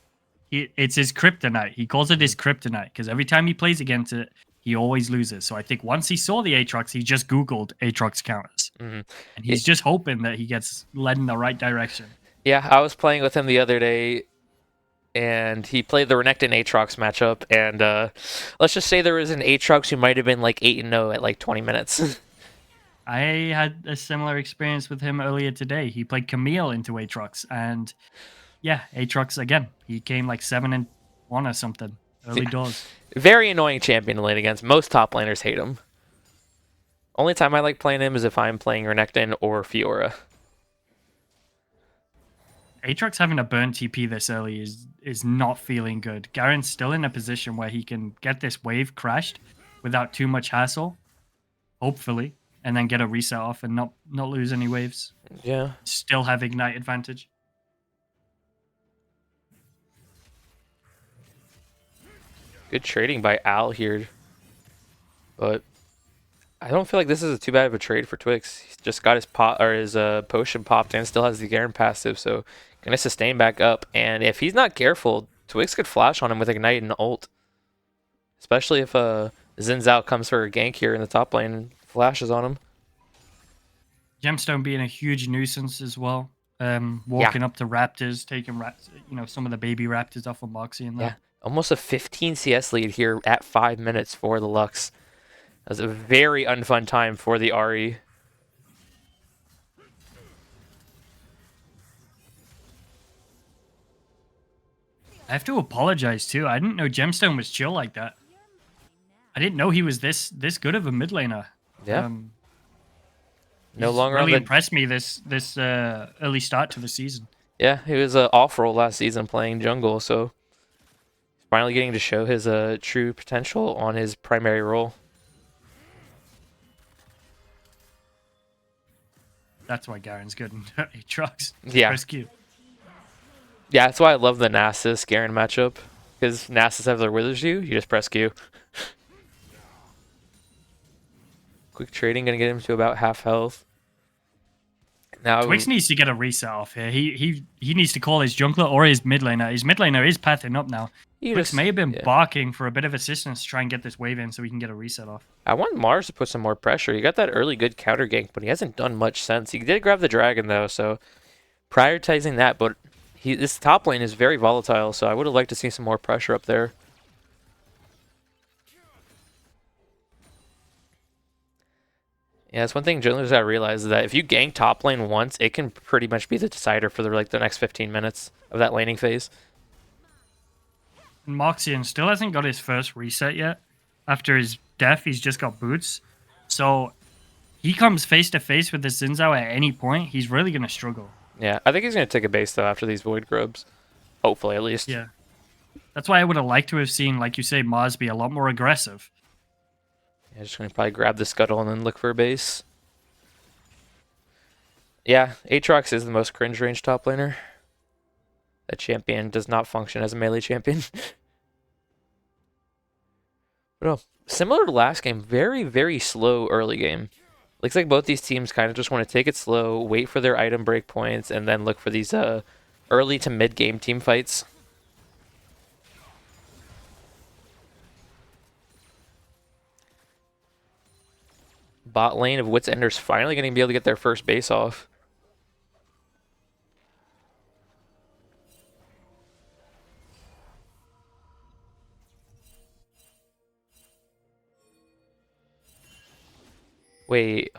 Speaker 2: It's his kryptonite. He calls it his kryptonite because every time he plays against it, he always loses. So I think once he saw the Aatrox, he just Googled Aatrox counters. And he's just hoping that he gets led in the right direction.
Speaker 1: Yeah, I was playing with him the other day, and he played the Renekton Aatrox matchup, and let's just say there was an Aatrox who might have been like 8-0 at like 20 minutes.
Speaker 2: I had a similar experience with him earlier today. He played Camille into Aatrox, and yeah, Aatrox again. He came like 7-1 or something early doors.
Speaker 1: Very annoying champion to lane against. Most top laners hate him. Only time I like playing him is if I'm playing Renekton or Fiora.
Speaker 2: Aatrox having a burn TP this early is not feeling good. Garen's still in a position where he can get this wave crashed without too much hassle, hopefully, and then get a reset off and not lose any waves.
Speaker 1: Yeah.
Speaker 2: Still have Ignite advantage.
Speaker 1: Good trading by Al here. But I don't feel like this is too bad of a trade for Twix. He's just got his potion popped and still has the Garen passive, so gonna sustain back up. And if he's not careful, Twix could flash on him with Ignite and ult. Especially if Xin Zhao comes for a gank here in the top lane and flashes on him.
Speaker 2: Gemstone being a huge nuisance as well. Walking up to Raptors, taking some of the baby Raptors off of Moxie and that.
Speaker 1: Yeah, almost a 15 CS lead here at 5 minutes for the Lux. That was a very unfun time for the Ahri.
Speaker 2: I have to apologize too. I didn't know Gemstone was chill like that. I didn't know he was this good of a mid laner.
Speaker 1: Yeah. No longer
Speaker 2: really impressed me this early start to the season.
Speaker 1: Yeah, he was off role last season playing jungle, so he's finally getting to show his true potential on his primary role.
Speaker 2: That's why Garen's good in Aatrox.
Speaker 1: Yeah.
Speaker 2: Rescue.
Speaker 1: Yeah, that's why I love the Nasus Garen matchup. Because Nasus have their Withers you just press Q. Quick trading gonna get him to about half health. Now
Speaker 2: Twix needs to get a reset off here. He needs to call his jungler or his mid laner. His mid laner is pathing up now. Twix may have been barking for a bit of assistance to try and get this wave in so we can get a reset off.
Speaker 1: I want Mars to put some more pressure. He got that early good counter gank, but he hasn't done much since. He did grab the dragon though, so prioritizing that, but this top lane is very volatile, so I would have liked to see some more pressure up there. Yeah, that's one thing junglers gotta realize is that if you gank top lane once, it can pretty much be the decider for the next 15 minutes of that laning phase.
Speaker 2: And Moxian still hasn't got his first reset yet. after his death, he's just got boots. So he comes face to face with the Xin Zhao at any point, he's really going to struggle.
Speaker 1: Yeah, I think he's going to take a base, though, after these Void Grubs. Hopefully, at least.
Speaker 2: Yeah. That's why I would have liked to have seen, like you say, Mars be a lot more aggressive.
Speaker 1: Yeah, just going to probably grab the Scuttle and then look for a base. Yeah, Aatrox is the most cringe range top laner. That champion does not function as a melee champion. But oh, similar to last game, very, very slow early game. Looks like both these teams kind of just want to take it slow, wait for their item breakpoints, and then look for these early to mid game team fights. Bot lane of Wits Enders finally going to be able to get their first base off. Wait,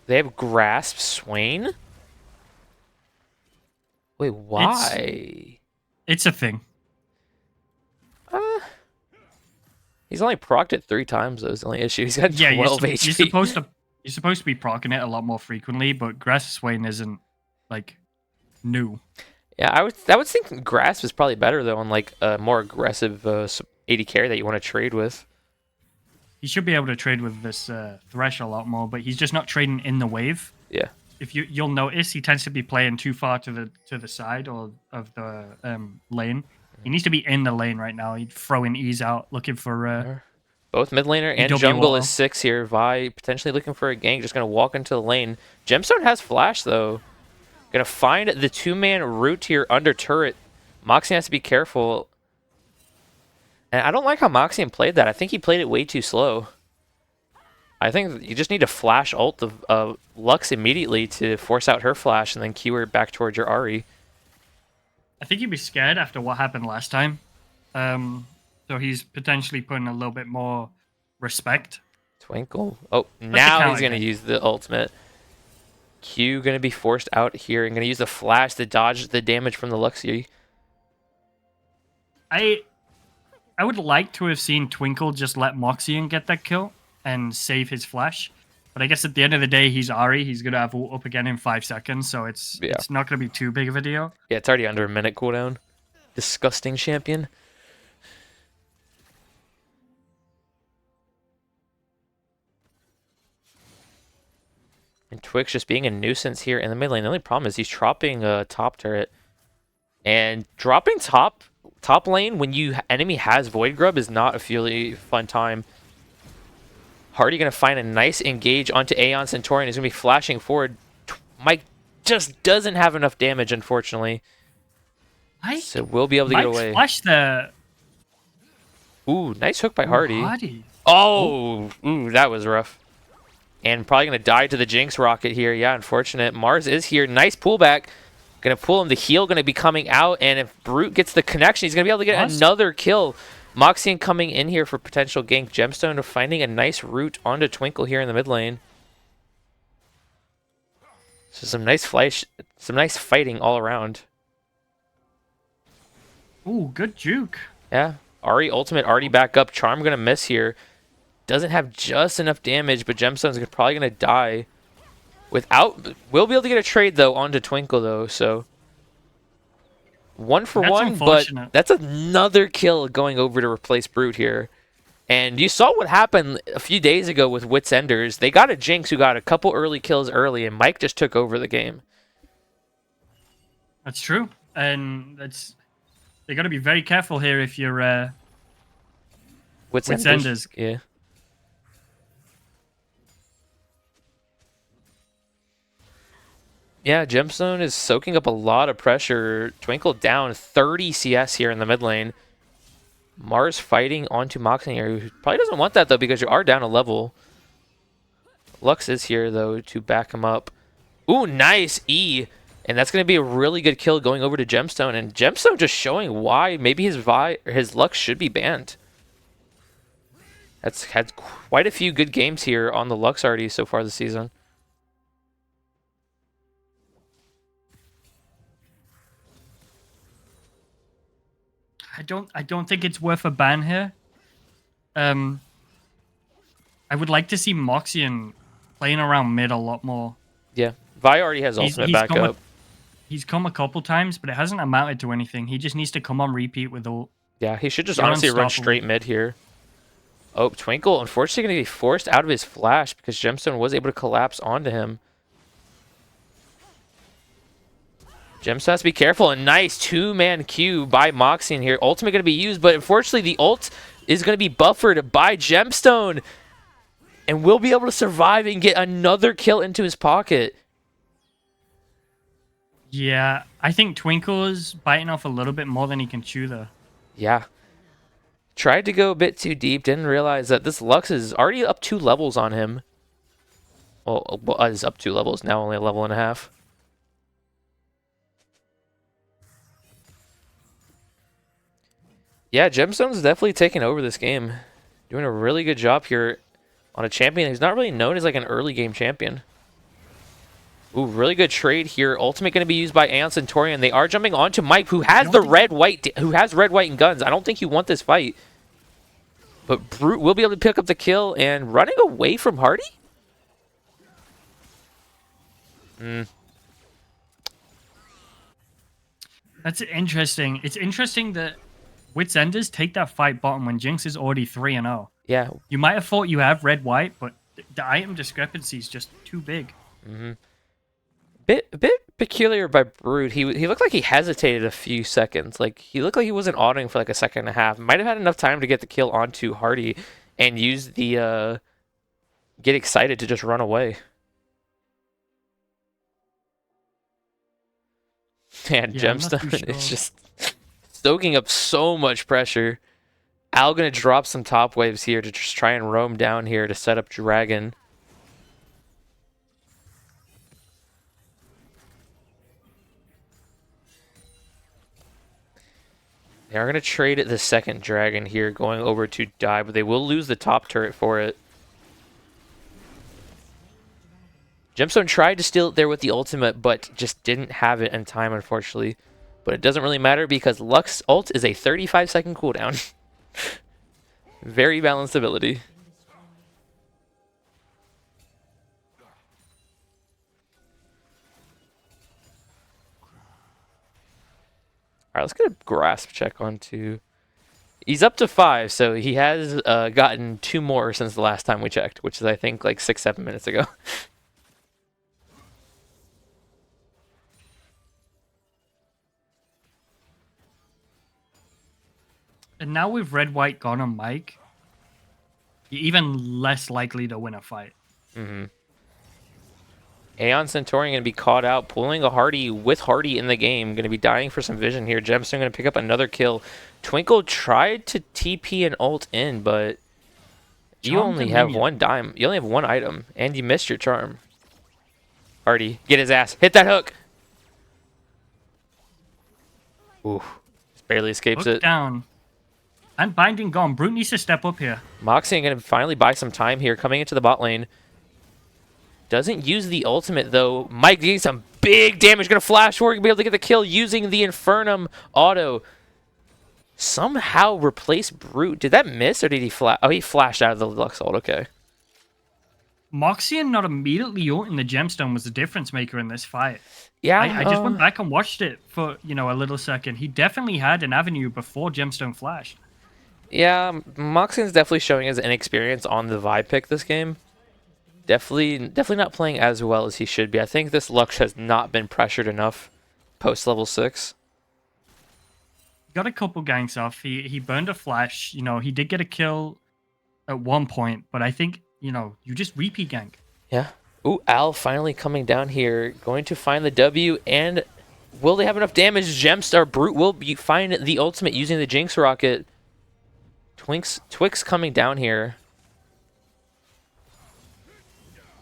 Speaker 1: they have Grasp Swain? Wait, why?
Speaker 2: It's a thing.
Speaker 1: He's only procced it 3 times, though, is the only issue. He's got 12 HP.
Speaker 2: You're supposed to be proccing it a lot more frequently, but Grasp Swain isn't, like, new.
Speaker 1: Yeah, I would think Grasp is probably better, though, on, like, a more aggressive AD carry that you want to trade with.
Speaker 2: He should be able to trade with this Thresh a lot more, but he's just not trading in the wave.
Speaker 1: Yeah.
Speaker 2: If you'll notice, he tends to be playing too far to the side or of the lane. He needs to be in the lane right now. He'd throw in E's out, looking for...
Speaker 1: Both mid laner and jungle is 6 here. Vi potentially looking for a gank, just going to walk into the lane. Gemstone has flash, though. Going to find the 2-man root here under turret. Moxian has to be careful. And I don't like how Moxian played that. I think he played it way too slow. I think you just need to flash ult the Lux immediately to force out her flash and then Q her back towards your Ahri.
Speaker 2: I think he'd be scared after what happened last time. So he's potentially putting a little bit more respect.
Speaker 1: Twinkle. Oh, now he's going to use the ultimate. Q going to be forced out here and going to use the flash to dodge the damage from the Luxie.
Speaker 2: I would like to have seen Twinkle just let Moxian get that kill and save his flash. But I guess at the end of the day, he's Ahri. He's going to have ult up again in 5 seconds, so it's not going to be too big of a deal.
Speaker 1: Yeah, it's already under a minute cooldown. Disgusting champion. And Twix just being a nuisance here in the mid lane. The only problem is he's dropping a top turret. And dropping top lane when you enemy has Void Grub is not a really fun time. Hardy going to find a nice engage onto Aeon Centaurian. He's going to be flashing forward. Mike just doesn't have enough damage, unfortunately. So we'll be able to get away.
Speaker 2: Flash the...
Speaker 1: Ooh, nice hook by Hardy.
Speaker 2: Hardy.
Speaker 1: Oh, ooh, that was rough. And probably going to die to the Jinx rocket here. Yeah, unfortunate. Mars is here. Nice pullback. Going to pull him. The heal going to be coming out. And if Brute gets the connection, he's going to be able to get another kill. Moxian coming in here for potential gank. Gemstone finding a nice route onto Twinkle here in the mid lane. So some nice fighting all around.
Speaker 2: Ooh, good juke.
Speaker 1: Yeah. Ahri ultimate already back up. Charm going to miss here. Doesn't have just enough damage, but Gemstone's probably going to die. We'll be able to get a trade, though, onto Twinkle, though, so... 1 for 1, but that's another kill going over to replace Brute here. And you saw what happened a few days ago with Wits Enders. They got a Jinx who got a couple early kills early, and Mike just took over the game.
Speaker 2: That's true. And they got to be very careful here if you're
Speaker 1: Wits Enders. Yeah. Yeah, Gemstone is soaking up a lot of pressure. Twinkle down 30 CS here in the mid lane. Mars fighting onto Moxian here, who probably doesn't want that, though, because you are down a level. Lux is here, though, to back him up. Ooh, nice E. And that's going to be a really good kill going over to Gemstone. And Gemstone just showing why maybe his Lux should be banned. That's had quite a few good games here on the Lux already so far this season.
Speaker 2: I don't think it's worth a ban here. I would like to see Moxian playing around mid a lot more.
Speaker 1: Yeah. Vi already has
Speaker 2: He's,
Speaker 1: ultimate
Speaker 2: he's come
Speaker 1: backup.
Speaker 2: he's come a couple times, but it hasn't amounted to anything. He just needs to come on repeat with ult.
Speaker 1: Yeah, he should just
Speaker 2: You're
Speaker 1: honestly run
Speaker 2: unstoppable.
Speaker 1: straight mid here. Oh, Twinkle, unfortunately, going to be forced out of his flash because Gemstone was able to collapse onto him. Gemstone has to be careful. A nice two-man Q by Moxian here. Ultimate going to be used, but unfortunately, the ult is going to be buffered by Gemstone. And will be able to survive and get another kill into his pocket.
Speaker 2: Yeah, I think Twinkle is biting off a little bit more than he can chew there.
Speaker 1: Yeah. Tried to go a bit too deep. Didn't realize that this Lux is already up 2 levels on him. Well, is up 2 levels. Now only a level and a half. Yeah, Gemstone's definitely taking over this game. Doing a really good job here on a champion who's not really known as like an early game champion. Ooh, really good trade here. Ultimate going to be used by Aeon Centaurian. They are jumping onto Mike, who has the red, white, and guns. I don't think you want this fight. But Brute will be able to pick up the kill and running away from Hardy?
Speaker 2: That's interesting. It's interesting that Wits Enders take that fight bottom when Jinx is already 3-0.
Speaker 1: Yeah.
Speaker 2: You might have thought you have red white, but the item discrepancy is just too big.
Speaker 1: A bit peculiar by Brute. He looked like he hesitated a few seconds. Like he looked like he wasn't autoing for like a second and a half. Might have had enough time to get the kill onto Hardy and use the get excited to just run away. And
Speaker 2: Yeah, I'm not too
Speaker 1: Gemstone is
Speaker 2: sure.
Speaker 1: just soaking up so much pressure. Al gonna drop some top waves here to just try and roam down here to set up Dragon. They are going to trade the second Dragon here, going over to die, but they will lose the top turret for it. Gemstone tried to steal it there with the ultimate, but just didn't have it in time, unfortunately. But it doesn't really matter because Lux ult is a 35-second cooldown. Very balanced ability. All right, let's get a grasp check onto. He's up to 5, so he has gotten 2 more since the last time we checked, which is I think like 6-7 minutes ago.
Speaker 2: And now with red white gone on Mike, you're even less likely to win a fight.
Speaker 1: Aeon Centaurian going to be caught out, pulling a Hardy with Hardy in the game. Going to be dying for some vision here. Gemstone going to pick up another kill. Twinkle tried to TP and ult in, but you only have 1 dime. You only have 1 item, and you missed your charm. Hardy, get his ass. Hit that hook. Ooh, just barely escapes
Speaker 2: Hook
Speaker 1: it.
Speaker 2: down. And binding gone. Brute needs to step up here.
Speaker 1: Moxie going to finally buy some time here, coming into the bot lane. Doesn't use the ultimate, though. Mike getting some big damage. Going to flash forward. Going to be able to get the kill using the Infernum auto. Somehow replace Brute. Did that miss, or did he flash? Oh, he flashed out of the Lux ult. Okay.
Speaker 2: Moxian not immediately ulting the gemstone was the difference maker in this fight.
Speaker 1: Yeah.
Speaker 2: I just went back and watched it for, a little second. He definitely had an avenue before gemstone flashed.
Speaker 1: Yeah, Moxian's definitely showing his inexperience on the Vi pick this game. Definitely not playing as well as he should be. I think this Lux has not been pressured enough post level 6.
Speaker 2: Got a couple ganks off. He burned a flash. He did get a kill at one point, but I think, you just repeat gank.
Speaker 1: Yeah. Ooh, Al finally coming down here, going to find the W, and will they have enough damage? Gemstar Brute will find the ultimate using the Jinx Rocket. Twix coming down here.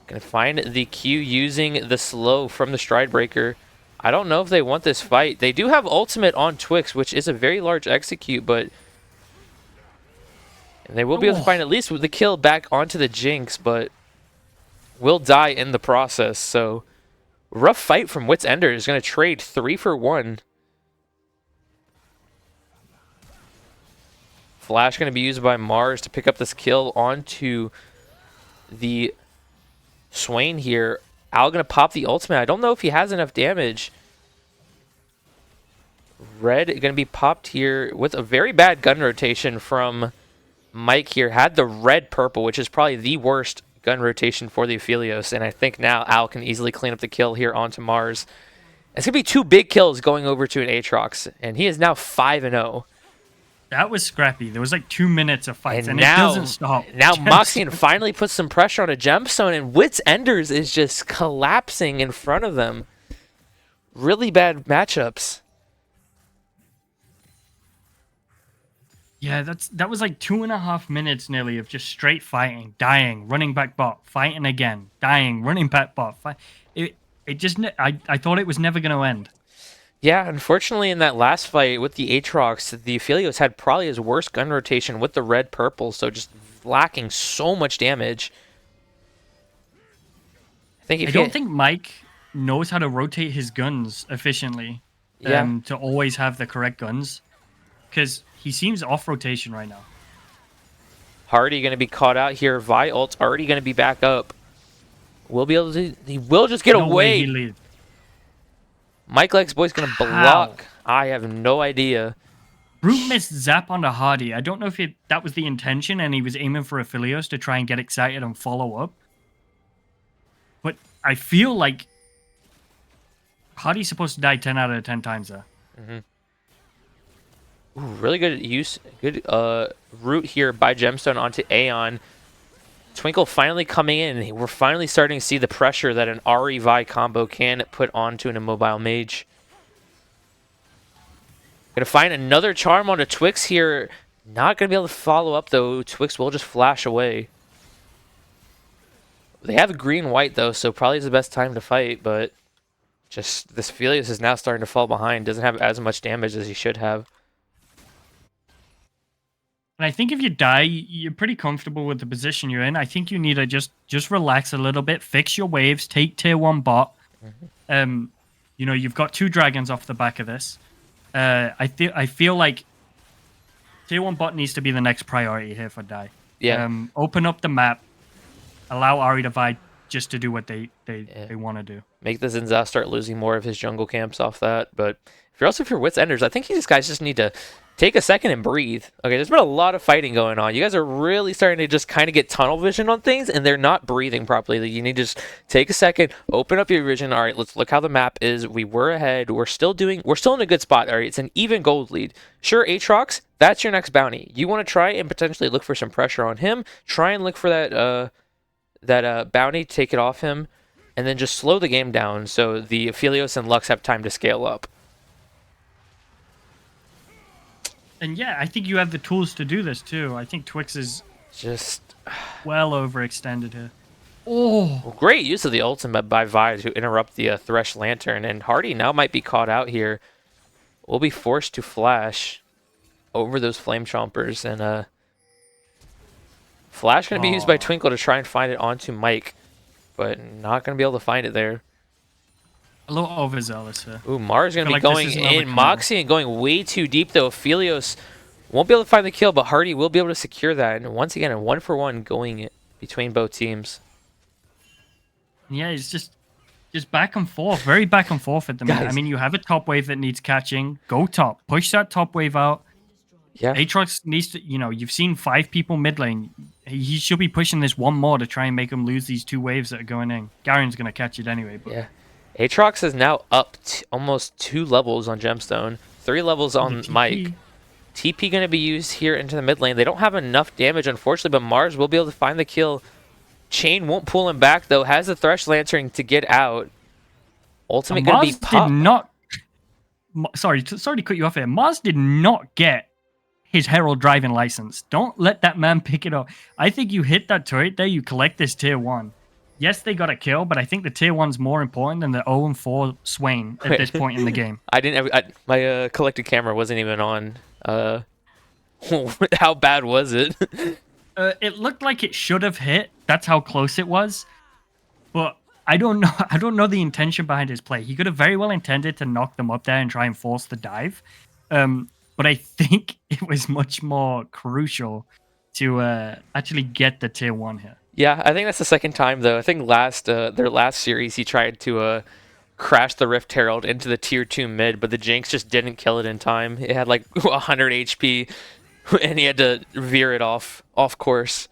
Speaker 1: Gonna find the Q using the slow from the Stride Breaker. I don't know if they want this fight. They do have ultimate on Twix, which is a very large execute, but and they will be able to find at least the kill back onto the Jinx, but will die in the process. So rough fight from Wits Enders. Is going to trade 3 for 1. Flash going to be used by Mars to pick up this kill onto the Swain here. Al gonna pop the ultimate. I don't know if he has enough damage. Red gonna be popped here with a very bad gun rotation from Mike here. Had the red purple, which is probably the worst gun rotation for the Aphelios, and I think now Al can easily clean up the kill here onto Mars. It's gonna be 2 big kills going over to an Aatrox, and he is now 5-0.
Speaker 2: That was scrappy. There was like 2 minutes of fights, and
Speaker 1: now,
Speaker 2: it doesn't stop.
Speaker 1: Now Moxian finally puts some pressure on a Gemstone, and Wits Enders is just collapsing in front of them. Really bad matchups.
Speaker 2: Yeah, that was like 2.5 minutes nearly of just straight fighting, dying, running back bot, fighting again, dying, running back bot. I thought it was never going to end.
Speaker 1: Yeah, unfortunately in that last fight with the Aatrox, the Aphelios had probably his worst gun rotation with the red-purple, so just lacking so much damage.
Speaker 2: I don't think Mike knows how to rotate his guns efficiently to always have the correct guns, because he seems off rotation right now.
Speaker 1: Hardy going to be caught out here. Vi ult's already going to be back up. We'll be able to... He will just get away. Mike Legs Boy's going to block. I have no idea.
Speaker 2: Brute missed Zap onto Hardy. I don't know if that was the intention and he was aiming for Aphelios to try and get excited and follow up. But I feel like Hardy's supposed to die 10 out of 10 times there.
Speaker 1: Ooh, really good use. Good route here by Gemstone onto Aeon. Twinkle finally coming in. We're finally starting to see the pressure that an Ahri Vi combo can put onto an immobile mage. Gonna find another charm onto Twix here. Not gonna be able to follow up though. Twix will just flash away. They have green-white though, so probably is the best time to fight, but just this Aphelios is now starting to fall behind. Doesn't have as much damage as he should have.
Speaker 2: And I think if you die, you're pretty comfortable with the position you're in. I think you need to just relax a little bit, fix your waves, take tier 1 bot. You know, you've got 2 dragons off the back of this. I feel like tier 1 bot needs to be the next priority here for Die.
Speaker 1: Yeah.
Speaker 2: Open up the map, allow Ahri to Vi just to do what they want to do.
Speaker 1: Make the Zinza start losing more of his jungle camps off that. But if you're Wits Enders, I think these guys just need to take a second and breathe. Okay, there's been a lot of fighting going on. You guys are really starting to just kind of get tunnel vision on things, and they're not breathing properly. You need to just take a second, open up your vision. All right, let's look how the map is. We were ahead. We're still in a good spot. All right, it's an even gold lead. Sure, Aatrox, that's your next bounty. You want to try and potentially look for some pressure on him. Try and look for that bounty, take it off him, and then just slow the game down so the Aphelios and Lux have time to scale up.
Speaker 2: And yeah, I think you have the tools to do this too. I think Twix is
Speaker 1: just
Speaker 2: well overextended here. Oh,
Speaker 1: well, great use of the ultimate by Vi to interrupt the Thresh Lantern, and Hardy now might be caught out here. Will be forced to flash over those Flame Chompers, and flash going to be used by Twinkle to try and find it onto Mike, but not going to be able to find it there.
Speaker 2: A little overzealous here.
Speaker 1: Ooh, Mars going to be going in. Moxie and going way too deep, though. Aphelios won't be able to find the kill, but Hardy will be able to secure that. And once again, a 1-for-1 going between both teams.
Speaker 2: Yeah, it's just back and forth. Very back and forth at the minute. I mean, you have a top wave that needs catching. Go top. Push that top wave out.
Speaker 1: Yeah.
Speaker 2: Aatrox needs to, you've seen 5 people mid lane. He should be pushing this one more to try and make him lose these 2 waves that are going in. Garen's going to catch it anyway. But
Speaker 1: yeah. Aatrox is now up almost 2 levels on Gemstone, 3 levels on Mike. TP going to be used here into the mid lane. They don't have enough damage, unfortunately, but Mars will be able to find the kill. Chain won't pull him back, though. Has the Thresh Lantern to get out. Ultimate going to be popped.
Speaker 2: Sorry to cut you off here. Mars did not get his Herald driving license. Don't let that man pick it up. I think you hit that turret there, you collect this tier 1. Yes, they got a kill, but I think the tier 1's more important than the 0-4 Swain at this point in the game.
Speaker 1: My collected camera wasn't even on. How bad was it?
Speaker 2: It looked like it should have hit. That's how close it was. But I don't know. I don't know the intention behind his play. He could have very well intended to knock them up there and try and force the dive. But I think it was much more crucial to actually get the tier 1 here.
Speaker 1: Yeah, I think that's the second time though. I think their last series he tried to crash the Rift Herald into the tier 2 mid, but the Jinx just didn't kill it in time. It had like 100 HP, and he had to veer it off course.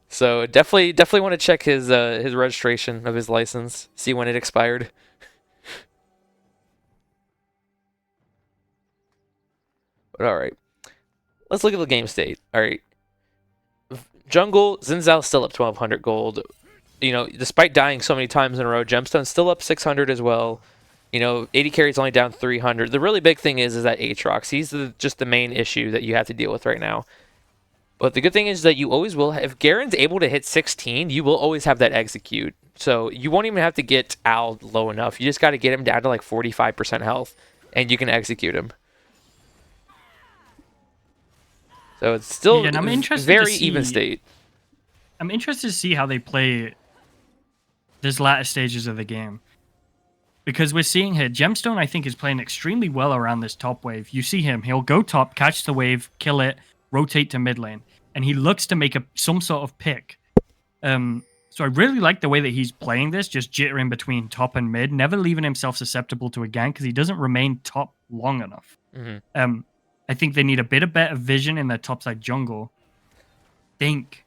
Speaker 1: So definitely want to check his registration of his license, see when it expired. But all right, let's look at the game state. All right, jungle Zinzal still up 1,200 gold. You know, despite dying so many times in a row, Gemstone's still up 600 as well. You know, 80 carry's only down 300. The really big thing is that Aatrox. He's just the main issue that you have to deal with right now. But the good thing is that you always will. If Garen's able to hit 16, you will always have that execute. So you won't even have to get Al low enough. You just got to get him down to like 45% health, and you can execute him. So it's still
Speaker 2: Yeah, and I'm interested
Speaker 1: very
Speaker 2: to see,
Speaker 1: even state.
Speaker 2: I'm interested to see how they play this latter stages of the game. Because we're seeing here, Gemstone, I think, is playing extremely well around this top wave. You see him, he'll go top, catch the wave, kill it, rotate to mid lane. And he looks to make some sort of pick. So I really like the way that he's playing this, just jittering between top and mid, never leaving himself susceptible to a gank because he doesn't remain top long enough.
Speaker 1: Mm-hmm.
Speaker 2: I think they need a bit of better vision in their topside jungle. Think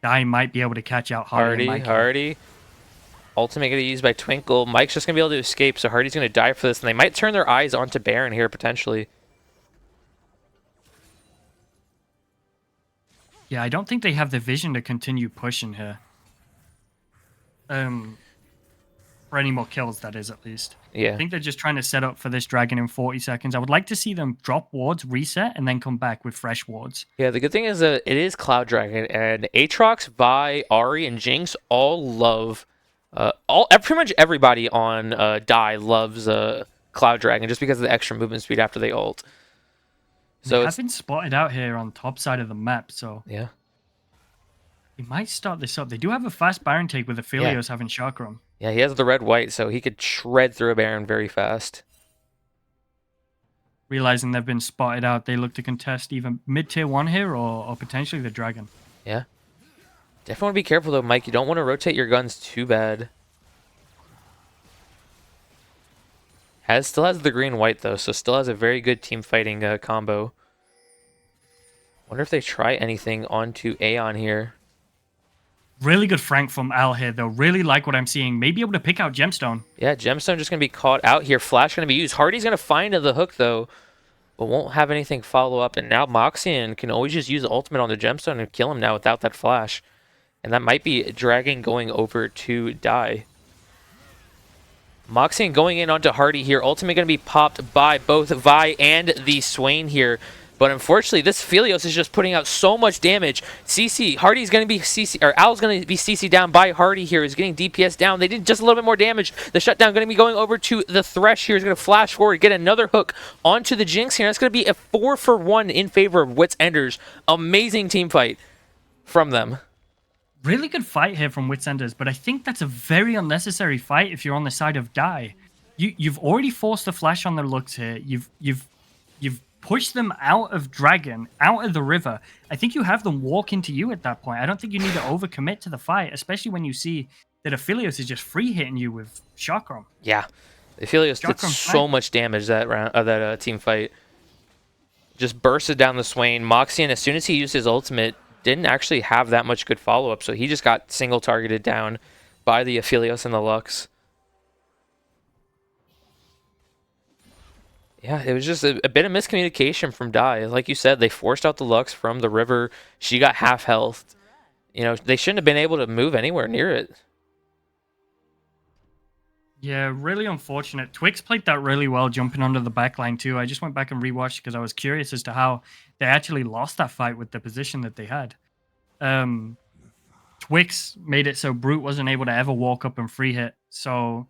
Speaker 2: Dai might be able to catch out
Speaker 1: Hardy. Ultimate going to be used by Twinkle. Mike's just going to be able to escape, so Hardy's going to die for this, and they might turn their eyes onto Baron here, potentially.
Speaker 2: Yeah, I don't think they have the vision to continue pushing here. For any more kills, that is, at least.
Speaker 1: Yeah.
Speaker 2: I think they're just trying to set up for this dragon in 40 seconds. I would like to see them drop wards, reset, and then come back with fresh wards.
Speaker 1: Yeah, the good thing is that it is Cloud Dragon, and Aatrox, Vi, Ahri, and Jinx all love... pretty much everybody on Dai loves Cloud Dragon just because of the extra movement speed after they ult.
Speaker 2: So I've been spotted out here on top side of the map, so
Speaker 1: yeah,
Speaker 2: we might start this up. They do have a fast Baron take with Aphelios having Chakram.
Speaker 1: Yeah, he has the red-white, so he could shred through a Baron very fast.
Speaker 2: Realizing they've been spotted out, they look to contest either mid-tier 1 here or potentially the dragon.
Speaker 1: Yeah. Definitely want to be careful, though, Mike. You don't want to rotate your guns too bad. Still has the green-white, though, so still has a very good team fighting combo. Wonder if they try anything onto Aeon here.
Speaker 2: Really good Frank from Al here, though. Really like what I'm seeing. Maybe able to pick out Gemstone.
Speaker 1: Yeah, Gemstone just going to be caught out here. Flash going to be used. Hardy's going to find the hook, though, but won't have anything follow up. And now Moxian can always just use the ultimate on the Gemstone and kill him now without that flash. And that might be Dragon going over to Dai. Moxian going in onto Hardy here. Ultimate going to be popped by both Vi and the Swain here. But unfortunately, this Aphelios is just putting out so much damage. Hardy's going to be CC, or Al's going to be CC down by Hardy here. He's getting DPS down. They did just a little bit more damage. The shutdown going to be going over to the Thresh here. He's going to flash forward, get another hook onto the Jinx here. That's going to be a 4-for-1 in favor of Wits Enders. Amazing team fight from them.
Speaker 2: Really good fight here from Wits Enders, but I think that's a very unnecessary fight if you're on the side of Dai. You've already forced the flash on the Lux here. You've pushed them out of Dragon, out of the river. I think you have them walk into you at that point. I don't think you need to overcommit to the fight, especially when you see that Aphelios is just free hitting you with Chakram.
Speaker 1: Yeah, Aphelios did so much damage that round of that team fight. Just bursted down the Swain. Moxian, as soon as he used his ultimate, didn't actually have that much good follow-up, so he just got single targeted down by the Aphelios and the Lux. Yeah, it was just a bit of miscommunication from Dai. Like you said, they forced out the Lux from the river. She got half health. You know, they shouldn't have been able to move anywhere near it.
Speaker 2: Yeah, really unfortunate. Twix played that really well, jumping onto the backline too. I just went back and rewatched because I was curious as to how they actually lost that fight with the position that they had. Twix made it so Brute wasn't able to ever walk up and free hit, so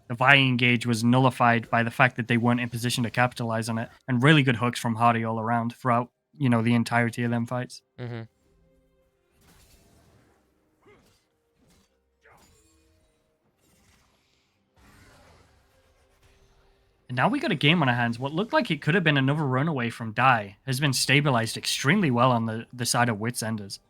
Speaker 2: the Vi engage was nullified by the fact that they weren't in position to capitalize on it. And really good hooks from Hardy all around throughout, you know, the entirety of them fights.
Speaker 1: Mm-hmm.
Speaker 2: And now we got a game on our hands. What looked like it could have been another runaway from Dai has been stabilized extremely well on the side of Wits Enders.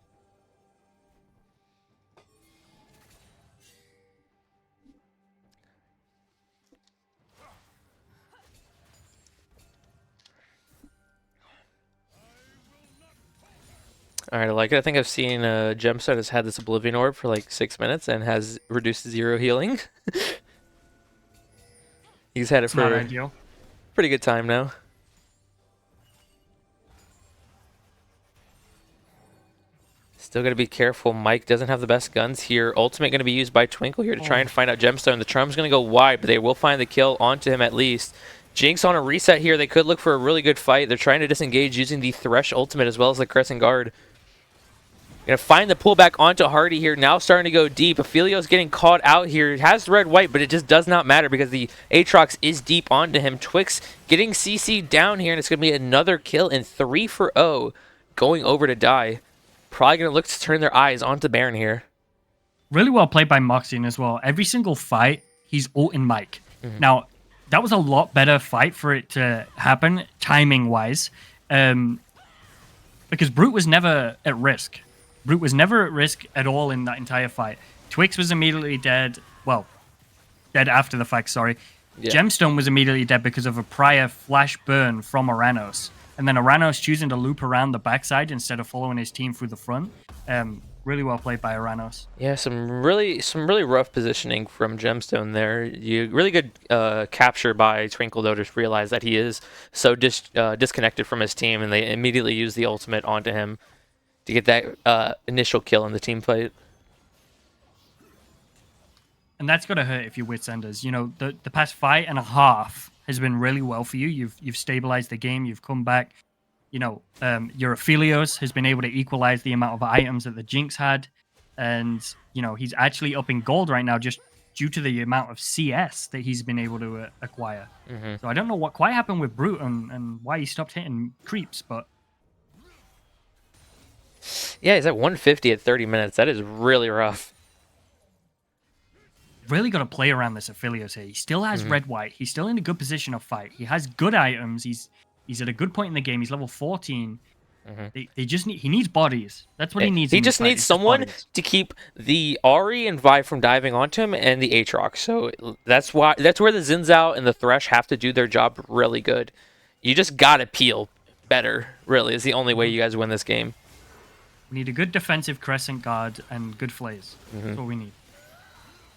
Speaker 1: All right, I like it. I think I've seen Gemstone has had this Oblivion Orb for like 6 minutes and has reduced to 0 healing. He's had it
Speaker 2: It's not
Speaker 1: for a
Speaker 2: ideal.
Speaker 1: pretty good time now. Still got to be careful. Mike doesn't have the best guns here. Ultimate going to be used by Twinkle here to try and find out Gemstone. The Charm's going to go wide, but they will find the kill onto him at least. Jinx on a reset here. They could look for a really good fight. They're trying to disengage using the Thresh ultimate as well as the Crescent Guard. Going to find the pullback onto Hardy here. Now starting to go deep. Aphelios getting caught out here. It has red-white, but it just does not matter because the Aatrox is deep onto him. Twix getting CC'd down here, and it's going to be another kill in 3 for 0 going over to die. Probably going to look to turn their eyes onto Baron here.
Speaker 2: Really well played by Moxian as well. Every single fight, he's ulting Mike. Now, that was a lot better fight for it to happen, timing-wise, because Brute was never at risk. Brute was never at risk at all in that entire fight. Twix was immediately dead. Well, dead after the fact, sorry. Yeah. Gemstone was immediately dead because of a prior flash burn from Aranos. And then Aranos choosing to loop around the backside instead of following his team through the front. Really well played by Aranos.
Speaker 1: Yeah, some really rough positioning from Gemstone there. Really good capture by Twinkle, though, to realize that he is so disconnected from his team, and they immediately use the ultimate onto him to get that initial kill in the team fight.
Speaker 2: And that's got to hurt if you're Wits Enders. You know, the past fight and a half has been really well for you. You've stabilized the game. You've come back. You know, your Aphelios has been able to equalize the amount of items that the Jinx had. And, you know, he's actually up in gold right now just due to the amount of CS that he's been able to acquire. So I don't know what quite happened with Brute and why he stopped hitting creeps, but...
Speaker 1: Yeah, he's at 150 at 30 minutes. That is really rough.
Speaker 2: Really got to play around this Aphelios here. He still has red-white. He's still in a good position of fight. He has good items. He's at a good point in the game. He's level 14. They just need. He needs bodies. That's what he needs.
Speaker 1: He just needs someone to keep the Ahri and Vi from diving onto him and the Aatrox. So that's where the Zinzao and the Thresh have to do their job really good. You just gotta peel better. Really, is the only way you guys win this game.
Speaker 2: We need a good defensive Crescent Guard and good flays. That's what we need.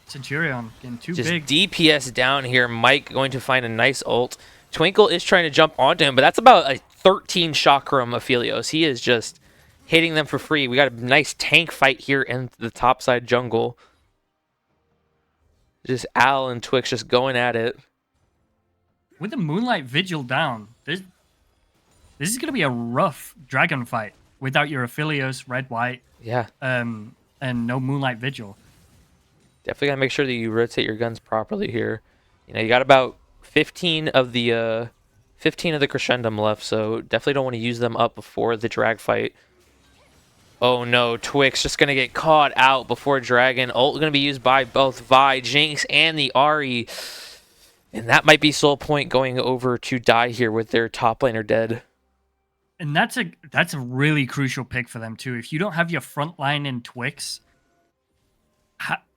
Speaker 2: Centurion getting too big.
Speaker 1: Just DPS down here. Mike going to find a nice ult. Twinkle is trying to jump onto him, but that's about a 13 chakram Aphelios. He is just hitting them for free. We got a nice tank fight here in the topside jungle. Just Al and Twix just going at it.
Speaker 2: With the Moonlight Vigil down, this is going to be a rough dragon fight without your Aphelios, red, white.
Speaker 1: Yeah.
Speaker 2: And no Moonlight Vigil.
Speaker 1: Definitely got to make sure that you rotate your guns properly here. You know, you got about 15 of the crescendum left, so definitely don't want to use them up before the drag fight. Oh no, Twix just gonna get caught out before Dragon. Ult gonna be used by both Vi, Jinx, and the Ahri. And that might be Soul Point going over to die here with their top laner dead.
Speaker 2: And that's a really crucial pick for them too. If you don't have your front line in Twix,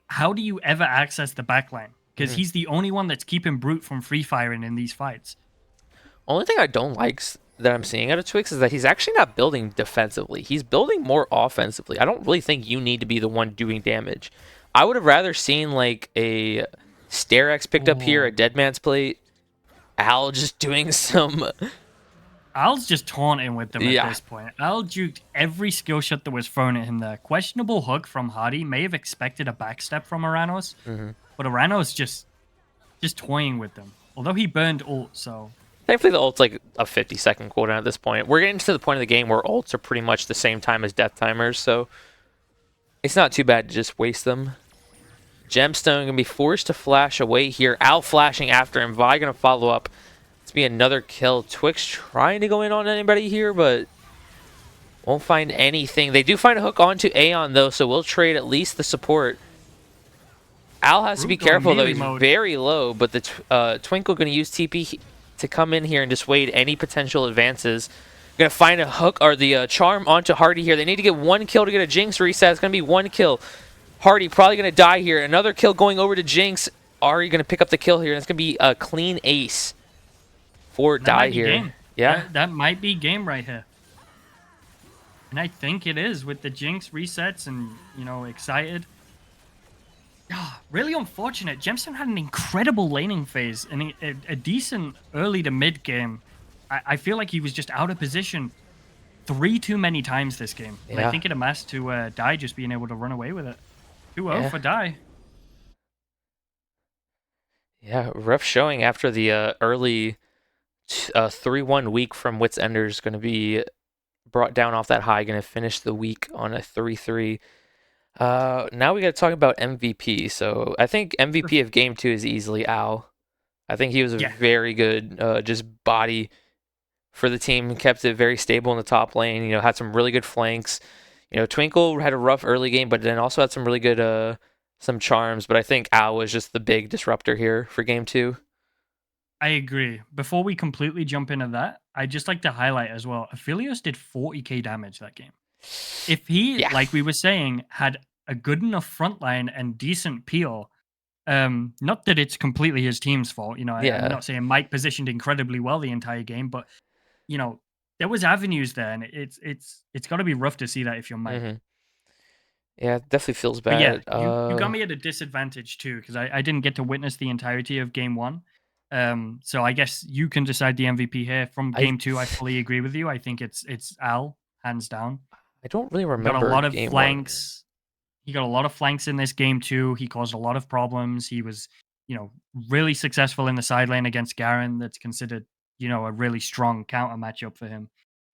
Speaker 2: how do you ever access the back line? Because he's the only one that's keeping Brute from free firing in these fights.
Speaker 1: Only thing I don't like that I'm seeing out of Twix is that he's actually not building defensively. He's building more offensively. I don't really think you need to be the one doing damage. I would have rather seen like a Starex picked up here, a Deadman's Plate, Al just doing some...
Speaker 2: Al's just taunting with them at this point. Al juked every skill shot that was thrown at him there. Questionable hook from Hardy. May have expected a backstep from Aranos, but Aranos just toying with them. Although he burned ult, so...
Speaker 1: Thankfully, the ult's like a 50-second cooldown at this point. We're getting to the point of the game where ults are pretty much the same time as death timers, so it's not too bad to just waste them. Gemstone going to be forced to flash away here. Al flashing after him. Vi going to follow up. It's be another kill. Twix trying to go in on anybody here, but won't find anything. They do find a hook onto Aeon, though, so we'll trade at least the support. Al has to be careful, though. He's very low, but the Twinkle going to use TP to come in here and dissuade any potential advances. Going to find a hook or the charm onto Hardy here. They need to get one kill to get a Jinx reset. It's going to be one kill. Hardy probably going to die here. Another kill going over to Jinx. Ahri going to pick up the kill here, and it's going to be a clean ace for die here.
Speaker 2: Game.
Speaker 1: Yeah,
Speaker 2: that might be game right here. And I think it is with the Jinx resets and, excited. Really unfortunate. Gemstone had an incredible laning phase and a decent early to mid game. I feel like he was just out of position three too many times this game. And I
Speaker 1: Yeah,
Speaker 2: think it amassed to Die just being able to run away with it. 2-0
Speaker 1: yeah,
Speaker 2: for Die.
Speaker 1: yeah. Rough showing after the early 3-1 week from Wits Enders. Going to be brought down off that high. Going to finish the week on a 3-3. Now we got to talk about MVP. So I think MVP of Game 2 is easily Al. I think he was a
Speaker 2: Yeah,
Speaker 1: very good just body for the team, kept it very stable in the top lane. Had some really good flanks. Twinkle had a rough early game, but then also had some really good some charms. But I think Al was just the big disruptor here for Game 2.
Speaker 2: I agree. Before we completely jump into that, I'd just like to highlight as well, Aphelios did 40k damage that game. If he,
Speaker 1: Yeah,
Speaker 2: like we were saying, had a good enough front line and decent peel, not that it's completely his team's fault. I'm
Speaker 1: yeah.
Speaker 2: not saying Mike positioned incredibly well the entire game, but there was avenues there, and it's got to be rough to see that if you're Mike.
Speaker 1: hmm Yeah, it definitely feels
Speaker 2: But yeah,
Speaker 1: bad.
Speaker 2: you got me at a disadvantage too because I didn't get to witness the entirety of game one. So I guess you can decide the MVP here. From
Speaker 1: I
Speaker 2: game two, I fully agree with you. I think it's Al hands down.
Speaker 1: I don't really
Speaker 2: He got a
Speaker 1: remember
Speaker 2: lot of
Speaker 1: Game 1.
Speaker 2: flanks. He got a lot of flanks in this game too. He caused a lot of problems. He was, really successful in the side lane against Garen. That's considered, a really strong counter matchup for him.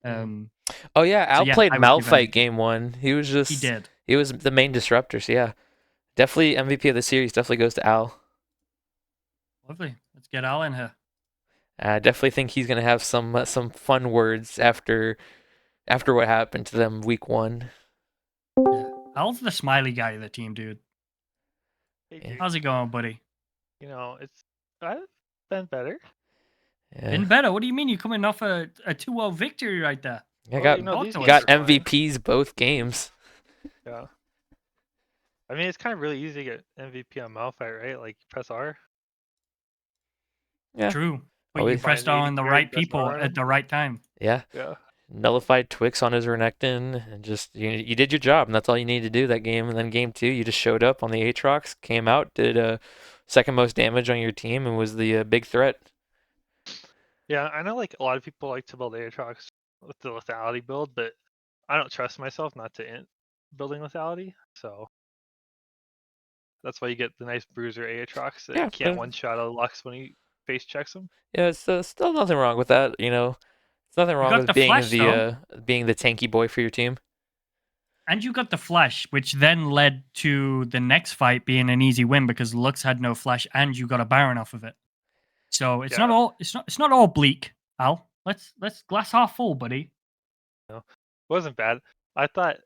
Speaker 1: Mhm.
Speaker 2: Um,
Speaker 1: Oh yeah,
Speaker 2: so
Speaker 1: Al
Speaker 2: yeah,
Speaker 1: played
Speaker 2: I would give
Speaker 1: Malphite
Speaker 2: MVP.
Speaker 1: Game 1.
Speaker 2: He did.
Speaker 1: He was the main disruptor. So yeah, definitely MVP of the series. Definitely goes to Al.
Speaker 2: Lovely. Let's get Al in here.
Speaker 1: I definitely think he's gonna have some fun words after what happened to them week 1.
Speaker 2: Yeah. Al's the smiley guy of the team, dude.
Speaker 3: Hey,
Speaker 1: Yeah,
Speaker 3: dude.
Speaker 2: How's it going, buddy?
Speaker 3: It's I've been better.
Speaker 1: yeah.
Speaker 2: Been better. What do you mean? You coming off a 2-0 victory right there?
Speaker 1: I
Speaker 3: Well,
Speaker 1: got
Speaker 2: Talk
Speaker 3: these
Speaker 2: to
Speaker 3: games
Speaker 1: got
Speaker 2: us.
Speaker 3: are fine.
Speaker 1: MVPs both games.
Speaker 3: Yeah. I mean, it's kind of really easy to get MVP on Malphite, right? Like, you press R.
Speaker 1: Yeah,
Speaker 2: True. But you
Speaker 1: always.
Speaker 2: pressed
Speaker 3: Find the AD
Speaker 2: on the
Speaker 3: carry,
Speaker 2: right
Speaker 3: press
Speaker 2: people
Speaker 3: R on
Speaker 2: at
Speaker 3: him.
Speaker 2: the right time.
Speaker 1: Yeah,
Speaker 3: Yeah.
Speaker 1: nullified Twix on his Renekton, and just you did your job, and that's all you needed to do that game. And then game 2, you just showed up on the Aatrox, came out, did second most damage on your team, and was the big threat.
Speaker 3: Yeah, I know like a lot of people like to build Aatrox with the lethality build, but I don't trust myself not to int building lethality, so that's why you get the nice bruiser Aatrox that
Speaker 1: Yeah,
Speaker 3: can't one-shot a Lux when he face checks him.
Speaker 1: yeah, it's still nothing wrong with that. It's nothing
Speaker 2: You
Speaker 1: wrong
Speaker 2: got
Speaker 1: with
Speaker 2: the flash though,
Speaker 1: being the tanky boy for your team.
Speaker 2: and you got the flash, which then led to the next fight being an easy win because Lux had no flash, and you got a Baron off of it. So it's not
Speaker 3: Yeah,
Speaker 2: all it's not all bleak, Al. Let's glass half full, buddy.
Speaker 3: it wasn't bad. I thought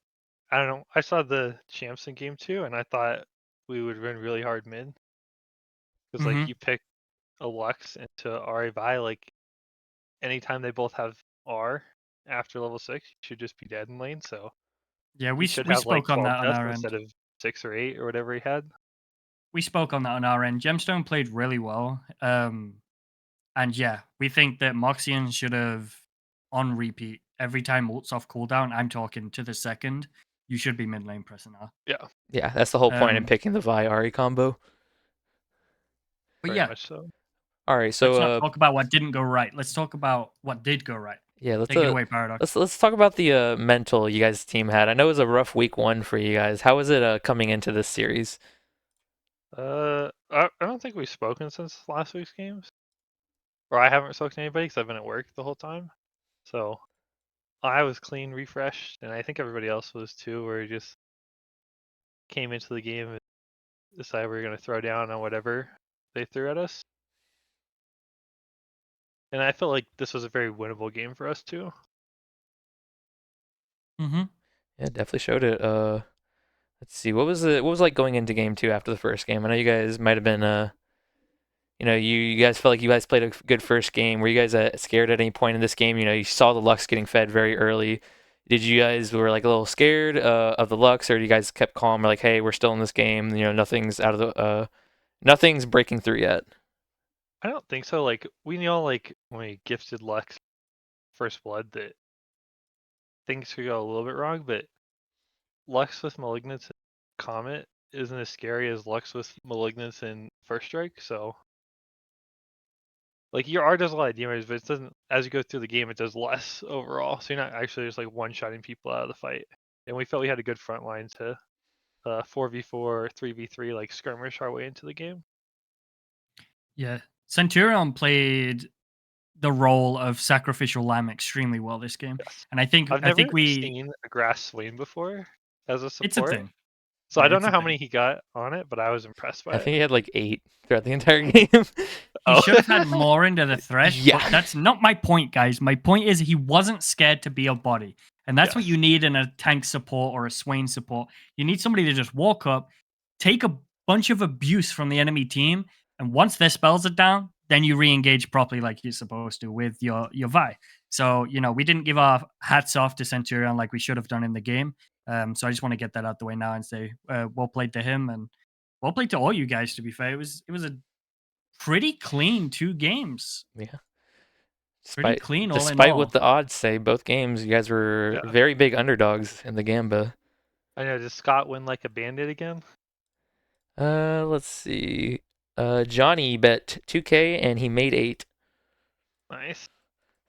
Speaker 3: I don't know. I saw the champs in game 2, and I thought we would run really hard mid because like
Speaker 2: Mm-hmm.
Speaker 3: you pick a Lux into RA like anytime they both have R after level 6, you should just be dead in lane. So
Speaker 2: Yeah,
Speaker 3: he
Speaker 2: we
Speaker 3: should
Speaker 2: we
Speaker 3: have like
Speaker 2: spoke on
Speaker 3: 12
Speaker 2: that on
Speaker 3: deaths
Speaker 2: our end.
Speaker 3: instead of 6 or 8 or whatever he had.
Speaker 2: We spoke on that on our end. Gemstone played really well. And yeah, we think that Moxian should have on repeat every time ults off cooldown. I'm talking to the second. You should be mid lane pressing R.
Speaker 3: Yeah,
Speaker 1: Yeah, that's the whole point in
Speaker 2: Um,
Speaker 1: picking the Vi Ari combo.
Speaker 2: but
Speaker 3: very
Speaker 2: yeah,
Speaker 3: much so.
Speaker 1: All right,
Speaker 2: let's
Speaker 1: so
Speaker 2: not talk about what didn't go right. Let's talk about what did go right.
Speaker 1: yeah,
Speaker 2: Take it away, Paradox.
Speaker 1: let's talk about the mental you guys' team had. I know it was a rough week 1 for you guys. How was it coming into this series?
Speaker 3: I don't think we've spoken since last week's games, or I haven't spoken to anybody because I've been at work the whole time. So I was clean, refreshed, and I think everybody else was too. Where we just came into the game and decided we were going to throw down on whatever they threw at us. And I felt like this was a very winnable game for us too.
Speaker 2: Mm-hmm.
Speaker 1: Yeah, definitely showed it. Let's see. What was like going into game 2 after the first game? I know you guys might have been you guys felt like you guys played a good first game. Were you guys scared at any point in this game? You saw the Lux getting fed very early. Did you guys were like a little scared of the Lux, or you guys kept calm? Or like, hey, we're still in this game. Nothing's out of the nothing's breaking through yet.
Speaker 3: I don't think so. Like we know, like when we gifted Lux First Blood, that things could go a little bit wrong, but Lux with Malignance and Comet isn't as scary as Lux with Malignance and First Strike, so like your R does a lot of damage, but it doesn't as you go through the game it does less overall. So you're not actually just like one-shotting people out of the fight. And we felt we had a good front line to 4v4, 3v3, like skirmish our way into the game.
Speaker 2: Yeah. Centurion played the role of sacrificial lamb extremely well this game.
Speaker 3: Yes.
Speaker 2: And I think
Speaker 3: I've never
Speaker 2: we
Speaker 3: seen a grass Swain before as a
Speaker 2: it's a
Speaker 3: support.
Speaker 2: thing.
Speaker 3: So
Speaker 2: Yeah,
Speaker 3: I don't
Speaker 2: it's
Speaker 3: know
Speaker 2: a
Speaker 3: how
Speaker 2: thing.
Speaker 3: many he got on it, but I was impressed by
Speaker 1: I
Speaker 3: it.
Speaker 1: think he had like 8 throughout the entire game.
Speaker 2: He
Speaker 3: Oh.
Speaker 2: should have had more into the thresh,
Speaker 1: Yeah.
Speaker 2: but that's not my point, guys. My point is he wasn't scared to be a body. And that's what
Speaker 3: Yes.
Speaker 2: you need in a tank support or a Swain support. You need somebody to just walk up, take a bunch of abuse from the enemy team, and once their spells are down, then you re-engage properly like you're supposed to with your Vi. So, we didn't give our hats off to Centurion like we should have done in the game. So I just want to get that out the way now and say well played to him and well played to all you guys, to be fair. It was a pretty clean 2 games.
Speaker 1: Yeah.
Speaker 2: Pretty clean all in
Speaker 1: Despite
Speaker 2: all.
Speaker 1: what the odds say, both games you guys were
Speaker 3: Yeah.
Speaker 1: very big underdogs in the Gamba.
Speaker 3: I know. Does Scott win like a bandit again?
Speaker 1: Let's see. Johnny bet 2K and he made 8.
Speaker 3: Nice.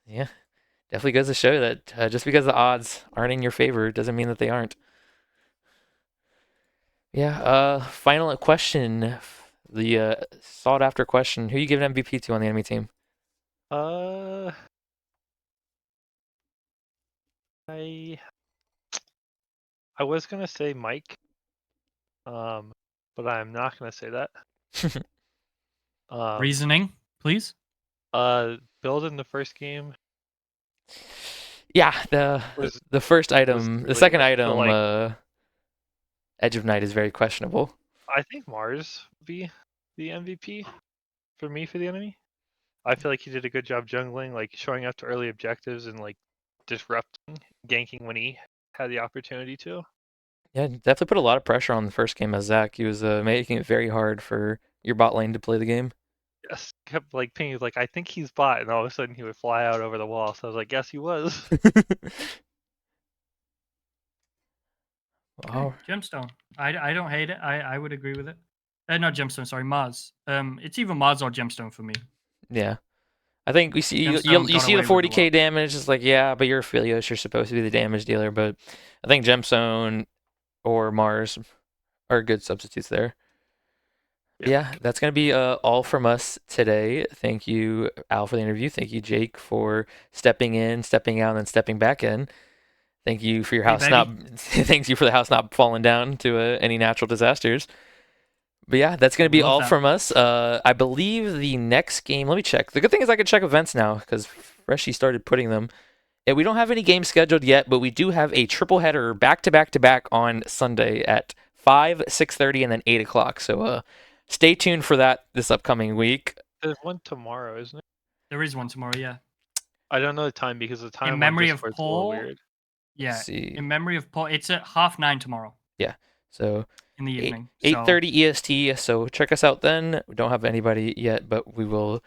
Speaker 1: Yeah. Definitely goes to show that just because the odds aren't in your favor doesn't mean that they aren't. Yeah, final question. The sought after question. Who you giving MVP to on the enemy team?
Speaker 3: I was gonna say Mike, but I'm not gonna say that.
Speaker 2: Reasoning, please.
Speaker 3: Build in the first game
Speaker 1: Yeah, the first item, the
Speaker 3: really
Speaker 1: second
Speaker 3: good, but,
Speaker 1: item,
Speaker 3: like,
Speaker 1: Edge of Night is very questionable.
Speaker 3: I think Mars would be the MVP for me for the enemy. I feel like he did a good job jungling, like showing up to early objectives and like disrupting, ganking when he had the opportunity to.
Speaker 1: Yeah, definitely put a lot of pressure on the first game as Zach. He was making it very hard for your bot lane to play the game.
Speaker 3: Yes, kept like pinging, like I think he's bot, and all of a sudden he would fly out over the wall. So I was like, yes, he was.
Speaker 1: Wow.
Speaker 2: Gemstone. I don't hate it. I would agree with it. Not Gemstone, sorry, Mars. It's either Mars or Gemstone for me.
Speaker 1: Yeah. I think we see you
Speaker 2: Gemstone got
Speaker 1: see the
Speaker 2: away with a
Speaker 1: 40k
Speaker 2: lot.
Speaker 1: damage. It's like, yeah, but you're Aphelios. You're supposed to be the damage dealer. But I think Gemstone or Mars are good substitutes there. Yeah, that's going to be all from us today. Thank you, Al, for the interview. Thank you, Jake, for stepping in, stepping out, and then stepping back in. Thank you for your
Speaker 2: Hey,
Speaker 1: house
Speaker 2: baby.
Speaker 1: not. Thanks you for the house not falling down to any natural disasters. But yeah, that's going to be
Speaker 2: Love
Speaker 1: all
Speaker 2: that.
Speaker 1: from us. I believe the next game. Let me check. The good thing is I can check events now because Freshie started putting them. And we don't have any games scheduled yet, but we do have a triple header back to back to back on Sunday at 5, 6:30, and then 8 o'clock. So stay tuned for that this upcoming week.
Speaker 3: There's one tomorrow, isn't it?
Speaker 2: There is one tomorrow, yeah.
Speaker 3: I don't know the time because the time
Speaker 2: In
Speaker 3: on
Speaker 2: memory of
Speaker 3: Discord's a little
Speaker 2: Paul.
Speaker 3: weird.
Speaker 2: Yeah.
Speaker 1: See.
Speaker 2: In memory of Paul. It's at 9:30 tomorrow.
Speaker 1: So
Speaker 2: In the evening.
Speaker 1: 8:30 EST. So check us out then. We don't have anybody yet, but we will